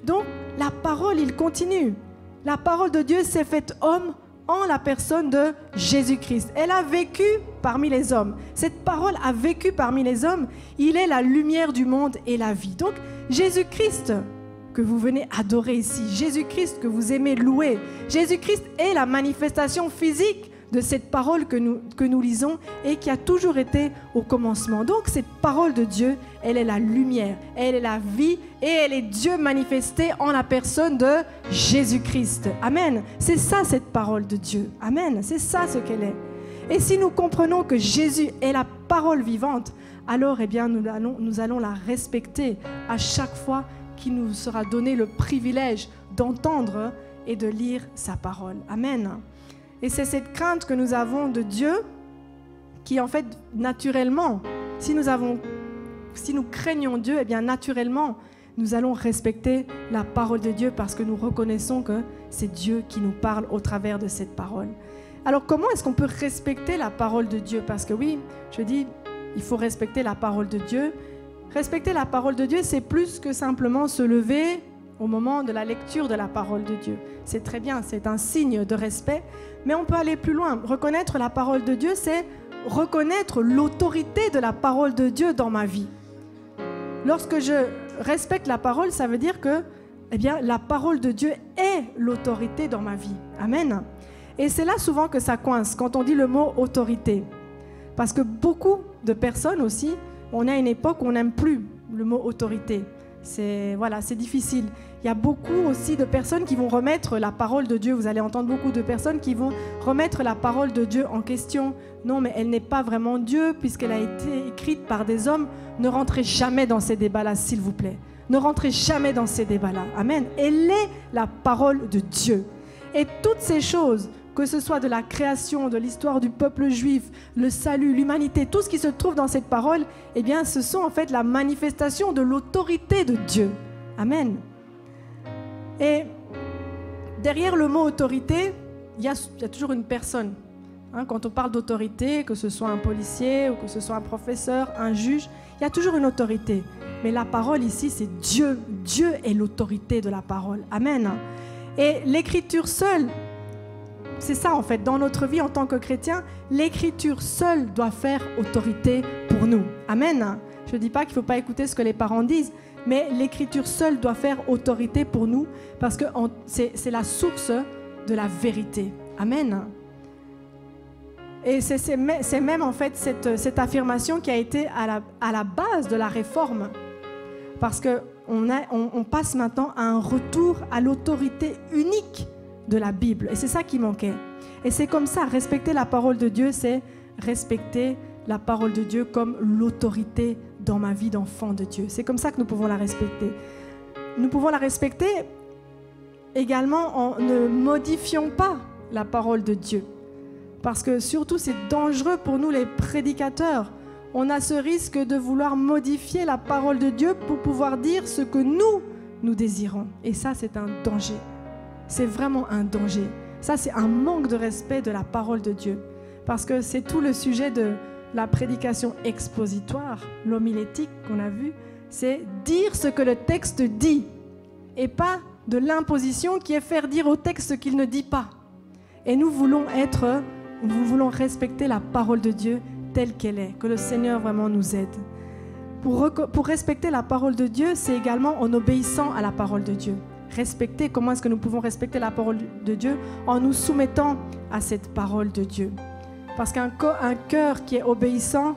Donc, la parole, il continue. La parole de Dieu s'est faite homme en la personne de Jésus-Christ. Elle a vécu parmi les hommes. Cette parole a vécu parmi les hommes. Il est la lumière du monde et la vie. Donc, Jésus-Christ que vous venez adorer ici, Jésus-Christ que vous aimez louer, Jésus-Christ est la manifestation physique de cette parole que nous lisons et qui a toujours été au commencement. Donc cette parole de Dieu, elle est la lumière, elle est la vie et elle est Dieu manifesté en la personne de Jésus-Christ. Amen. C'est ça cette parole de Dieu. Amen. C'est ça ce qu'elle est. Et si nous comprenons que Jésus est la parole vivante, alors eh bien, nous allons la respecter à chaque fois qu'il nous sera donné le privilège d'entendre et de lire sa parole. Amen. Et c'est cette crainte que nous avons de Dieu qui, en fait, naturellement, si nous craignons Dieu, eh bien, naturellement, nous allons respecter la parole de Dieu parce que nous reconnaissons que c'est Dieu qui nous parle au travers de cette parole. Alors, comment est-ce qu'on peut respecter la parole de Dieu? Parce que oui, je dis, il faut respecter la parole de Dieu. Respecter la parole de Dieu, c'est plus que simplement se lever au moment de la lecture de la parole de Dieu. C'est très bien, c'est un signe de respect, mais on peut aller plus loin. Reconnaître la parole de Dieu, c'est reconnaître l'autorité de la parole de Dieu dans ma vie. Lorsque je respecte la parole, ça veut dire que eh bien, la parole de Dieu est l'autorité dans ma vie. Amen. Et c'est là souvent que ça coince, quand on dit le mot autorité. Parce que beaucoup de personnes aussi, on est à une époque où on n'aime plus le mot autorité. C'est difficile. Il y a beaucoup aussi de personnes qui vont remettre la parole de Dieu. Vous allez entendre beaucoup de personnes qui vont remettre la parole de Dieu en question. Non, mais elle n'est pas vraiment Dieu puisqu'elle a été écrite par des hommes. Ne rentrez jamais dans ces débats-là, s'il vous plaît. Ne rentrez jamais dans ces débats-là. Amen. Elle est la parole de Dieu. Et toutes ces choses, que ce soit de la création, de l'histoire du peuple juif, le salut, l'humanité, tout ce qui se trouve dans cette parole, eh bien, ce sont en fait la manifestation de l'autorité de Dieu. Amen. Et derrière le mot autorité, il y a toujours une personne. Quand on parle d'autorité, que ce soit un policier ou que ce soit un professeur, un juge, il y a toujours une autorité. Mais la parole ici, c'est Dieu. Dieu est l'autorité de la parole. Amen. Et l'Écriture seule, c'est ça en fait, dans notre vie en tant que chrétien, l'Écriture seule doit faire autorité pour nous. Amen. Je ne dis pas qu'il ne faut pas écouter ce que les parents disent, mais l'Écriture seule doit faire autorité pour nous parce que c'est la source de la vérité. Amen. Et c'est même en fait cette affirmation qui a été à la base de la réforme. Parce qu'on passe maintenant à un retour à l'autorité unique de la Bible. Et c'est ça qui manquait. Et c'est comme ça, respecter la parole de Dieu, c'est respecter la parole de Dieu comme l'autorité dans ma vie d'enfant de Dieu. C'est comme ça que nous pouvons la respecter. Nous pouvons la respecter également en ne modifiant pas la parole de Dieu. Parce que surtout, c'est dangereux pour nous les prédicateurs. On a ce risque de vouloir modifier la parole de Dieu pour pouvoir dire ce que nous désirons. Et ça, c'est un danger. C'est vraiment un danger. Ça, c'est un manque de respect de la parole de Dieu. Parce que c'est tout le sujet de la prédication expositoire, l'homilétique qu'on a vu, c'est dire ce que le texte dit et pas de l'imposition qui est faire dire au texte ce qu'il ne dit pas. Et nous voulons respecter la parole de Dieu telle qu'elle est, que le Seigneur vraiment nous aide. Pour respecter la parole de Dieu, c'est également en obéissant à la parole de Dieu. Respecter, comment est-ce que nous pouvons respecter la parole de Dieu? En nous soumettant à cette parole de Dieu. Parce qu'un cœur qui est obéissant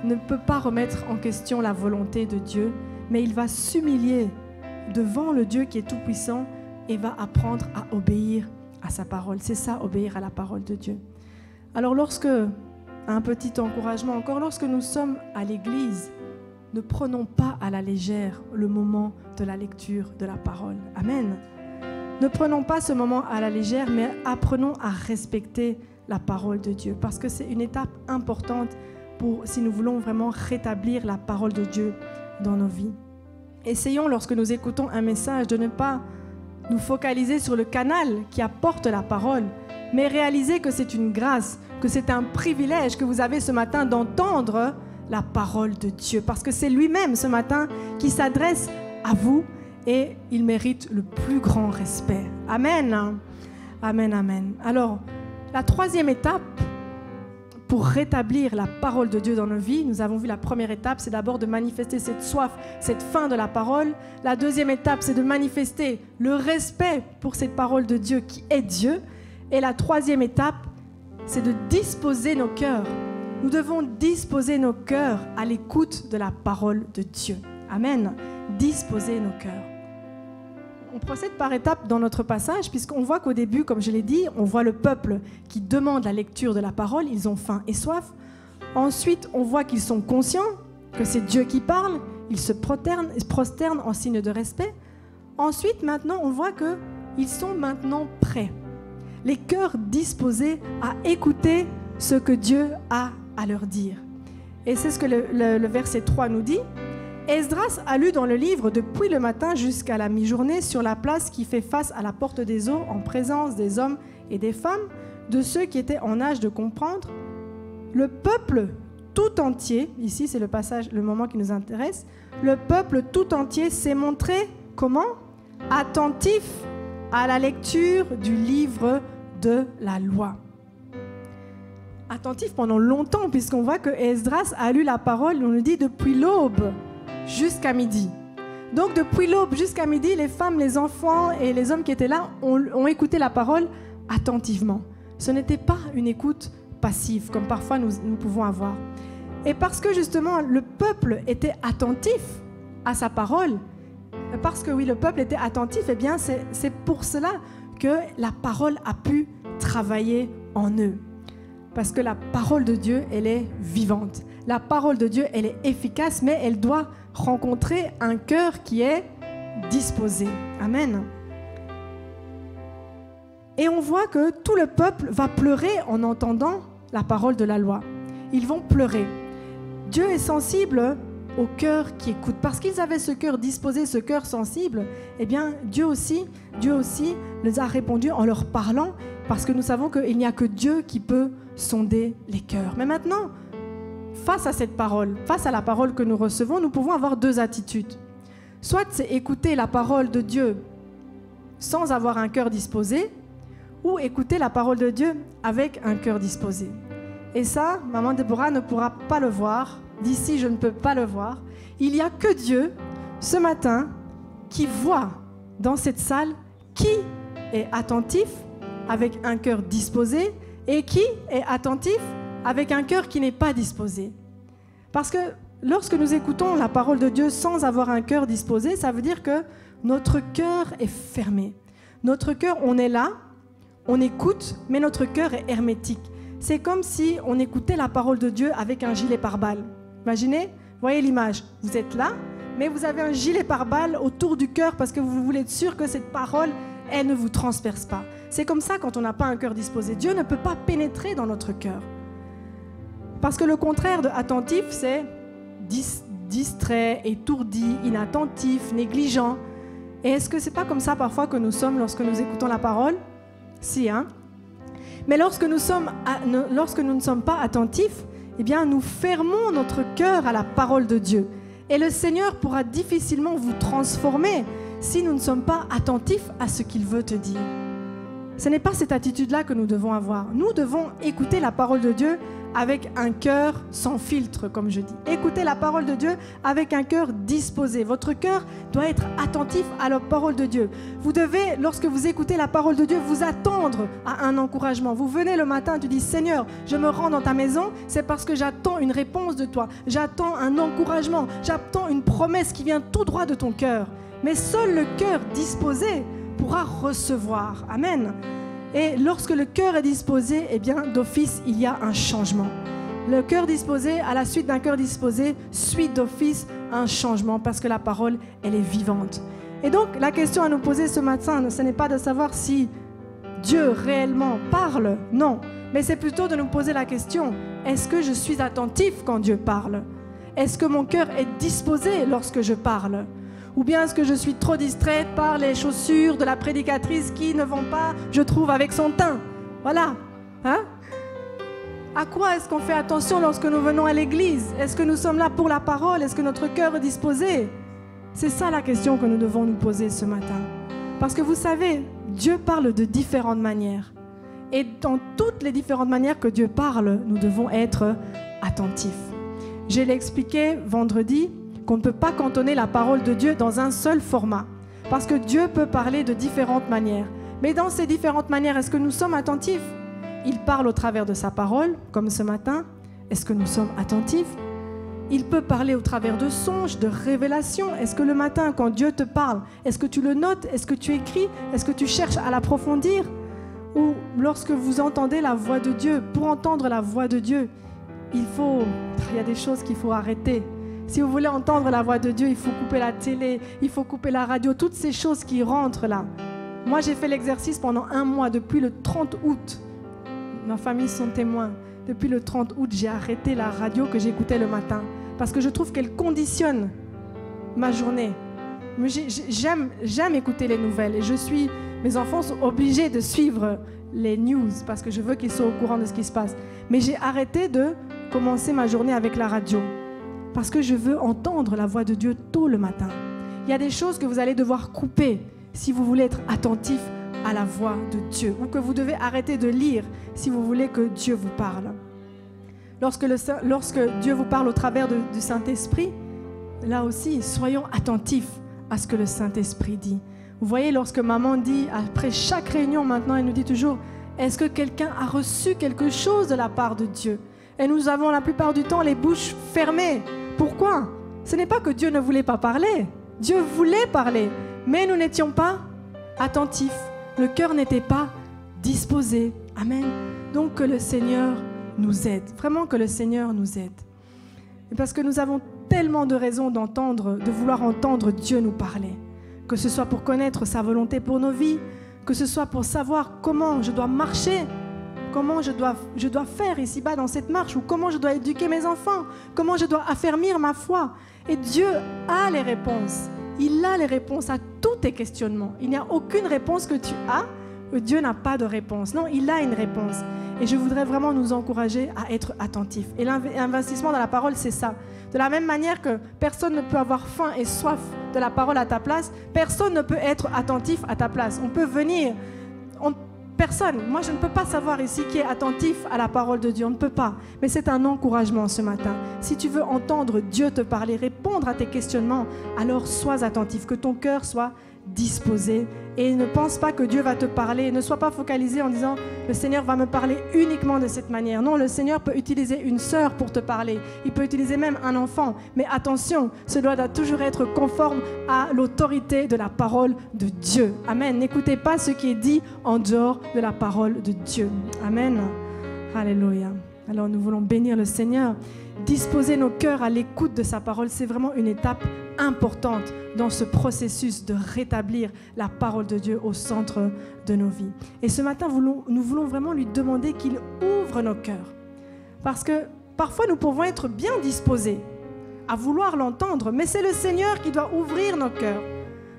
ne peut pas remettre en question la volonté de Dieu, mais il va s'humilier devant le Dieu qui est tout-puissant et va apprendre à obéir à sa parole. C'est ça, obéir à la parole de Dieu. Alors un petit encouragement encore, lorsque nous sommes à l'église, ne prenons pas à la légère le moment de la lecture de la parole. Amen. Ne prenons pas ce moment à la légère, mais apprenons à respecter la parole de Dieu, parce que c'est une étape importante si nous voulons vraiment rétablir la parole de Dieu dans nos vies. Essayons, lorsque nous écoutons un message, de ne pas nous focaliser sur le canal qui apporte la parole, mais réaliser que c'est une grâce, que c'est un privilège que vous avez ce matin d'entendre la parole de Dieu, parce que c'est lui-même ce matin qui s'adresse à vous et il mérite le plus grand respect. Amen. Amen, amen. Alors, la troisième étape pour rétablir la parole de Dieu dans nos vies, nous avons vu la première étape, c'est d'abord de manifester cette soif, cette faim de la parole. La deuxième étape, c'est de manifester le respect pour cette parole de Dieu qui est Dieu. Et la troisième étape, c'est de disposer nos cœurs. Nous devons disposer nos cœurs à l'écoute de la parole de Dieu. Amen. Disposer nos cœurs. On procède par étapes dans notre passage, puisqu'on voit qu'au début, comme je l'ai dit, on voit le peuple qui demande la lecture de la parole, ils ont faim et soif. Ensuite, on voit qu'ils sont conscients que c'est Dieu qui parle, ils se prosternent en signe de respect. Ensuite, maintenant, on voit qu'ils sont maintenant prêts, les cœurs disposés à écouter ce que Dieu a à leur dire. Et c'est ce que le verset 3 nous dit. Esdras a lu dans le livre depuis le matin jusqu'à la mi-journée sur la place qui fait face à la porte des eaux en présence des hommes et des femmes, de ceux qui étaient en âge de comprendre. Le peuple tout entier, ici c'est le moment qui nous intéresse, le peuple tout entier s'est montré, comment? Attentif à la lecture du livre de la loi. Attentif pendant longtemps, puisqu'on voit que Esdras a lu la parole, on nous dit depuis l'aube jusqu'à midi. Donc depuis l'aube jusqu'à midi, les femmes, les enfants et les hommes qui étaient là ont écouté la parole attentivement. Ce n'était pas une écoute passive, comme parfois nous pouvons avoir. Et parce que justement le peuple était attentif à sa parole, parce que oui, le peuple était attentif, eh bien c'est pour cela que la parole a pu travailler en eux. Parce que la parole de Dieu, elle est vivante. La parole de Dieu, elle est efficace, mais elle doit rencontrer un cœur qui est disposé. Amen. Et on voit que tout le peuple va pleurer en entendant la parole de la loi. Ils vont pleurer. Dieu est sensible au cœur qui écoute. Parce qu'ils avaient ce cœur disposé, ce cœur sensible, eh bien, Dieu aussi les a répondu en leur parlant Parce que nous savons qu'il n'y a que Dieu qui peut sonder les cœurs. Mais maintenant, face à cette parole, face à la parole que nous recevons, nous pouvons avoir deux attitudes. Soit c'est écouter la parole de Dieu sans avoir un cœur disposé, ou écouter la parole de Dieu avec un cœur disposé. Et ça, maman Déborah ne pourra pas le voir. D'ici, je ne peux pas le voir. Il n'y a que Dieu, ce matin, qui voit dans cette salle qui est attentif avec un cœur disposé et qui est attentif avec un cœur qui n'est pas disposé. Parce que lorsque nous écoutons la parole de Dieu sans avoir un cœur disposé, ça veut dire que notre cœur est fermé. Notre cœur, on est là, on écoute, mais notre cœur est hermétique. C'est comme si on écoutait la parole de Dieu avec un gilet pare-balles. Imaginez, voyez l'image. Vous êtes là, mais vous avez un gilet pare-balles autour du cœur parce que vous voulez être sûr que cette parole, elle ne vous transperce pas. C'est comme ça quand on n'a pas un cœur disposé. Dieu ne peut pas pénétrer dans notre cœur. Parce que le contraire de attentif, c'est distrait, étourdi, inattentif, négligent. Et est-ce que ce n'est pas comme ça parfois que nous sommes lorsque nous écoutons la parole? Si, hein? Mais lorsque nous ne sommes pas attentifs, eh bien, nous fermons notre cœur à la parole de Dieu. Et le Seigneur pourra difficilement vous transformer si nous ne sommes pas attentifs à ce qu'il veut te dire. Ce n'est pas cette attitude-là que nous devons avoir. Nous devons écouter la parole de Dieu avec un cœur sans filtre, comme je dis. Écoutez la parole de Dieu avec un cœur disposé. Votre cœur doit être attentif à la parole de Dieu. Vous devez, lorsque vous écoutez la parole de Dieu, vous attendre à un encouragement. Vous venez le matin, tu dis, Seigneur, je me rends dans ta maison, c'est parce que j'attends une réponse de toi. J'attends un encouragement. J'attends une promesse qui vient tout droit de ton cœur. Mais seul le cœur disposé pourra recevoir. Amen. Et lorsque le cœur est disposé, eh bien, d'office, il y a un changement. Le cœur disposé, à la suite d'un cœur disposé, suit d'office un changement parce que la parole, elle est vivante. Et donc, la question à nous poser ce matin, ce n'est pas de savoir si Dieu réellement parle, non. Mais c'est plutôt de nous poser la question, est-ce que je suis attentif quand Dieu parle? Est-ce que mon cœur est disposé lorsque je parle? Ou bien est-ce que je suis trop distraite par les chaussures de la prédicatrice qui ne vont pas, je trouve, avec son teint? Voilà. Hein? À quoi est-ce qu'on fait attention lorsque nous venons à l'église? Est-ce que nous sommes là pour la parole? Est-ce que notre cœur est disposé? C'est ça la question que nous devons nous poser ce matin. Parce que vous savez, Dieu parle de différentes manières. Et dans toutes les différentes manières que Dieu parle, nous devons être attentifs. Je l'ai expliqué vendredi, qu'on ne peut pas cantonner la parole de Dieu dans un seul format. Parce que Dieu peut parler de différentes manières. Mais dans ces différentes manières, est-ce que nous sommes attentifs? Il parle au travers de sa parole, comme ce matin. Est-ce que nous sommes attentifs? Il peut parler au travers de songes, de révélations. Est-ce que le matin, quand Dieu te parle, est-ce que tu le notes? Est-ce que tu écris? Est-ce que tu cherches à l'approfondir? Ou lorsque vous entendez la voix de Dieu, pour entendre la voix de Dieu, il y a des choses qu'il faut arrêter. Si vous voulez entendre la voix de Dieu, il faut couper la télé, il faut couper la radio, toutes ces choses qui rentrent là. Moi, j'ai fait l'exercice pendant 1 mois, depuis le 30 août. Ma famille sont témoins. Depuis le 30 août, j'ai arrêté la radio que j'écoutais le matin parce que je trouve qu'elle conditionne ma journée. J'aime écouter les nouvelles et mes enfants sont obligés de suivre les news parce que je veux qu'ils soient au courant de ce qui se passe. Mais j'ai arrêté de commencer ma journée avec la radio. Parce que je veux entendre la voix de Dieu tôt le matin. Il y a des choses que vous allez devoir couper si vous voulez être attentif à la voix de Dieu. Ou que vous devez arrêter de lire si vous voulez que Dieu vous parle. Lorsque Dieu vous parle au travers du Saint-Esprit, là aussi, soyons attentifs à ce que le Saint-Esprit dit. Vous voyez, lorsque maman dit, après chaque réunion maintenant, elle nous dit toujours, est-ce que quelqu'un a reçu quelque chose de la part de Dieu? Et nous avons la plupart du temps les bouches fermées. Pourquoi? Ce n'est pas que Dieu ne voulait pas parler. Dieu voulait parler, mais nous n'étions pas attentifs. Le cœur n'était pas disposé. Amen. Donc que le Seigneur nous aide. Vraiment que le Seigneur nous aide. Et parce que nous avons tellement de raisons de vouloir entendre Dieu nous parler. Que ce soit pour connaître sa volonté pour nos vies, que ce soit pour savoir comment je dois marcher, comment je dois faire ici-bas dans cette marche, ou comment je dois éduquer mes enfants, comment je dois affermir ma foi. Et Dieu a les réponses. Il a les réponses à tous tes questionnements. Il n'y a aucune réponse que tu as Dieu n'a pas de réponse. Non, il a une réponse. Et je voudrais vraiment nous encourager à être attentifs. Et l'investissement dans la parole, c'est ça. De la même manière que personne ne peut avoir faim et soif de la parole à ta place, personne ne peut être attentif à ta place. On peut venir, personne, moi je ne peux pas savoir ici qui est attentif à la parole de Dieu, on ne peut pas. Mais c'est un encouragement ce matin. Si tu veux entendre Dieu te parler, répondre à tes questionnements, alors sois attentif, que ton cœur soit disposé. Et ne pense pas que Dieu va te parler. Ne sois pas focalisé en disant « Le Seigneur va me parler uniquement de cette manière ». Non, le Seigneur peut utiliser une sœur pour te parler. Il peut utiliser même un enfant. Mais attention, cela doit toujours être conforme à l'autorité de la parole de Dieu. Amen. N'écoutez pas ce qui est dit en dehors de la parole de Dieu. Amen. Alléluia. Alors nous voulons bénir le Seigneur. Disposer nos cœurs à l'écoute de sa parole, c'est vraiment une étape importante dans ce processus de rétablir la parole de Dieu au centre de nos vies. Et ce matin, nous voulons vraiment lui demander qu'il ouvre nos cœurs. Parce que parfois, nous pouvons être bien disposés à vouloir l'entendre, mais c'est le Seigneur qui doit ouvrir nos cœurs.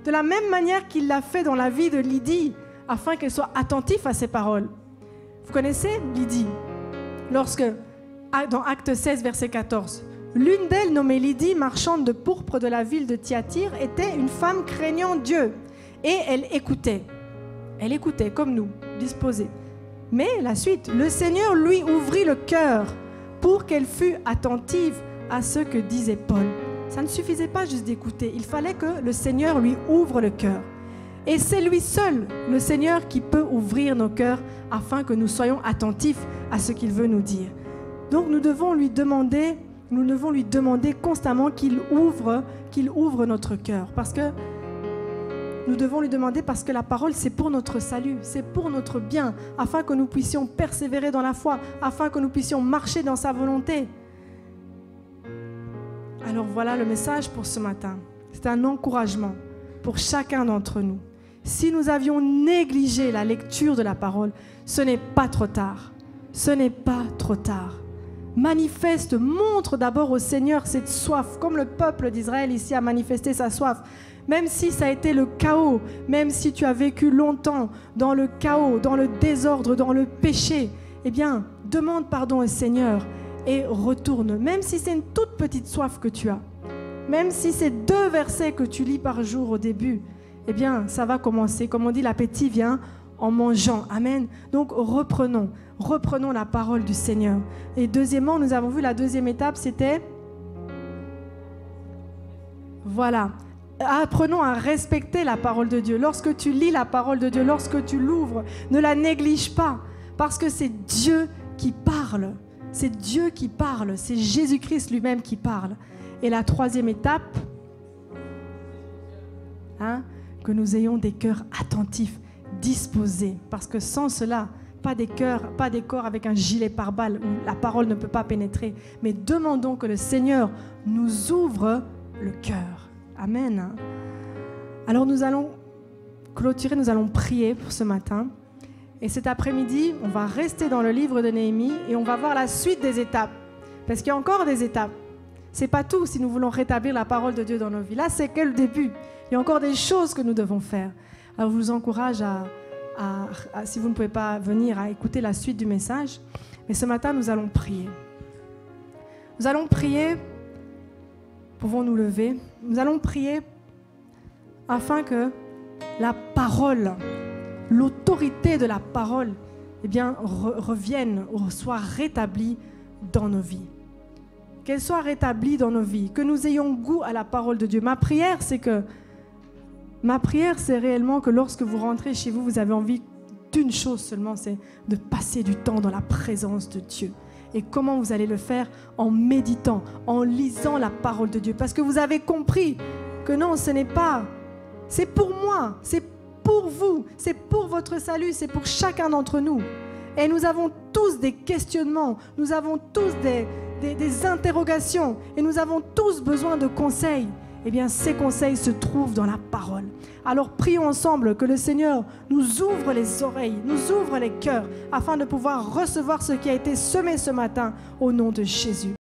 De la même manière qu'il l'a fait dans la vie de Lydie, afin qu'elle soit attentive à ses paroles. Vous connaissez Lydie? Lorsque, dans Acte 16, verset 14, l'une d'elles, nommée Lydie, marchande de pourpre de la ville de Thyatire, était une femme craignant Dieu. Et elle écoutait. Elle écoutait, comme nous, disposée. Mais la suite, le Seigneur lui ouvrit le cœur pour qu'elle fût attentive à ce que disait Paul. Ça ne suffisait pas juste d'écouter. Il fallait que le Seigneur lui ouvre le cœur. Et c'est lui seul, le Seigneur, qui peut ouvrir nos cœurs afin que nous soyons attentifs à ce qu'il veut nous dire. Donc nous devons lui demander constamment qu'il ouvre notre cœur. Parce que nous devons lui demander parce que la parole, c'est pour notre salut, c'est pour notre bien, afin que nous puissions persévérer dans la foi, afin que nous puissions marcher dans sa volonté. Alors voilà le message pour ce matin. C'est un encouragement pour chacun d'entre nous. Si nous avions négligé la lecture de la parole, ce n'est pas trop tard. Ce n'est pas trop tard. Manifeste, montre d'abord au Seigneur cette soif, comme le peuple d'Israël ici a manifesté sa soif. Même si ça a été le chaos, même si tu as vécu longtemps dans le chaos, dans le désordre, dans le péché, eh bien, demande pardon au Seigneur et retourne. Même si c'est une toute petite soif que tu as, même si c'est 2 versets que tu lis par jour au début, eh bien, ça va commencer. Comme on dit, l'appétit vient en mangeant. Amen. Donc, reprenons la parole du Seigneur. Et deuxièmement, nous avons vu la deuxième étape, c'était... Voilà. Apprenons à respecter la parole de Dieu. Lorsque tu lis la parole de Dieu, lorsque tu l'ouvres, ne la néglige pas. Parce que c'est Dieu qui parle. C'est Dieu qui parle. C'est Jésus-Christ lui-même qui parle. Et la troisième étape, que nous ayons des cœurs attentifs, disposés. Parce que sans cela, pas des corps avec un gilet pare-balles où la parole ne peut pas pénétrer. Mais demandons que le Seigneur nous ouvre le cœur. Amen. Alors nous allons clôturer, nous allons prier pour ce matin. Et cet après-midi, on va rester dans le livre de Néhémie et on va voir la suite des étapes. Parce qu'il y a encore des étapes. Ce n'est pas tout si nous voulons rétablir la parole de Dieu dans nos vies. Là, c'est que le début. Il y a encore des choses que nous devons faire. Alors je vous encourage si vous ne pouvez pas venir, à écouter la suite du message. Mais ce matin, nous allons prier. Nous allons prier. Pouvons nous lever. Nous allons prier afin que la parole, l'autorité de la parole, eh bien, revienne ou soit rétablie dans nos vies. Qu'elle soit rétablie dans nos vies, que nous ayons goût à la parole de Dieu. Ma prière, c'est réellement que lorsque vous rentrez chez vous, vous avez envie d'une chose seulement, c'est de passer du temps dans la présence de Dieu. Et comment vous allez le faire? En méditant, en lisant la parole de Dieu. Parce que vous avez compris que non, ce n'est pas... C'est pour moi, c'est pour vous, c'est pour votre salut, c'est pour chacun d'entre nous. Et nous avons tous des questionnements, nous avons tous des interrogations et nous avons tous besoin de conseils. Eh bien, ces conseils se trouvent dans la parole. Alors, prions ensemble que le Seigneur nous ouvre les oreilles, nous ouvre les cœurs, afin de pouvoir recevoir ce qui a été semé ce matin au nom de Jésus.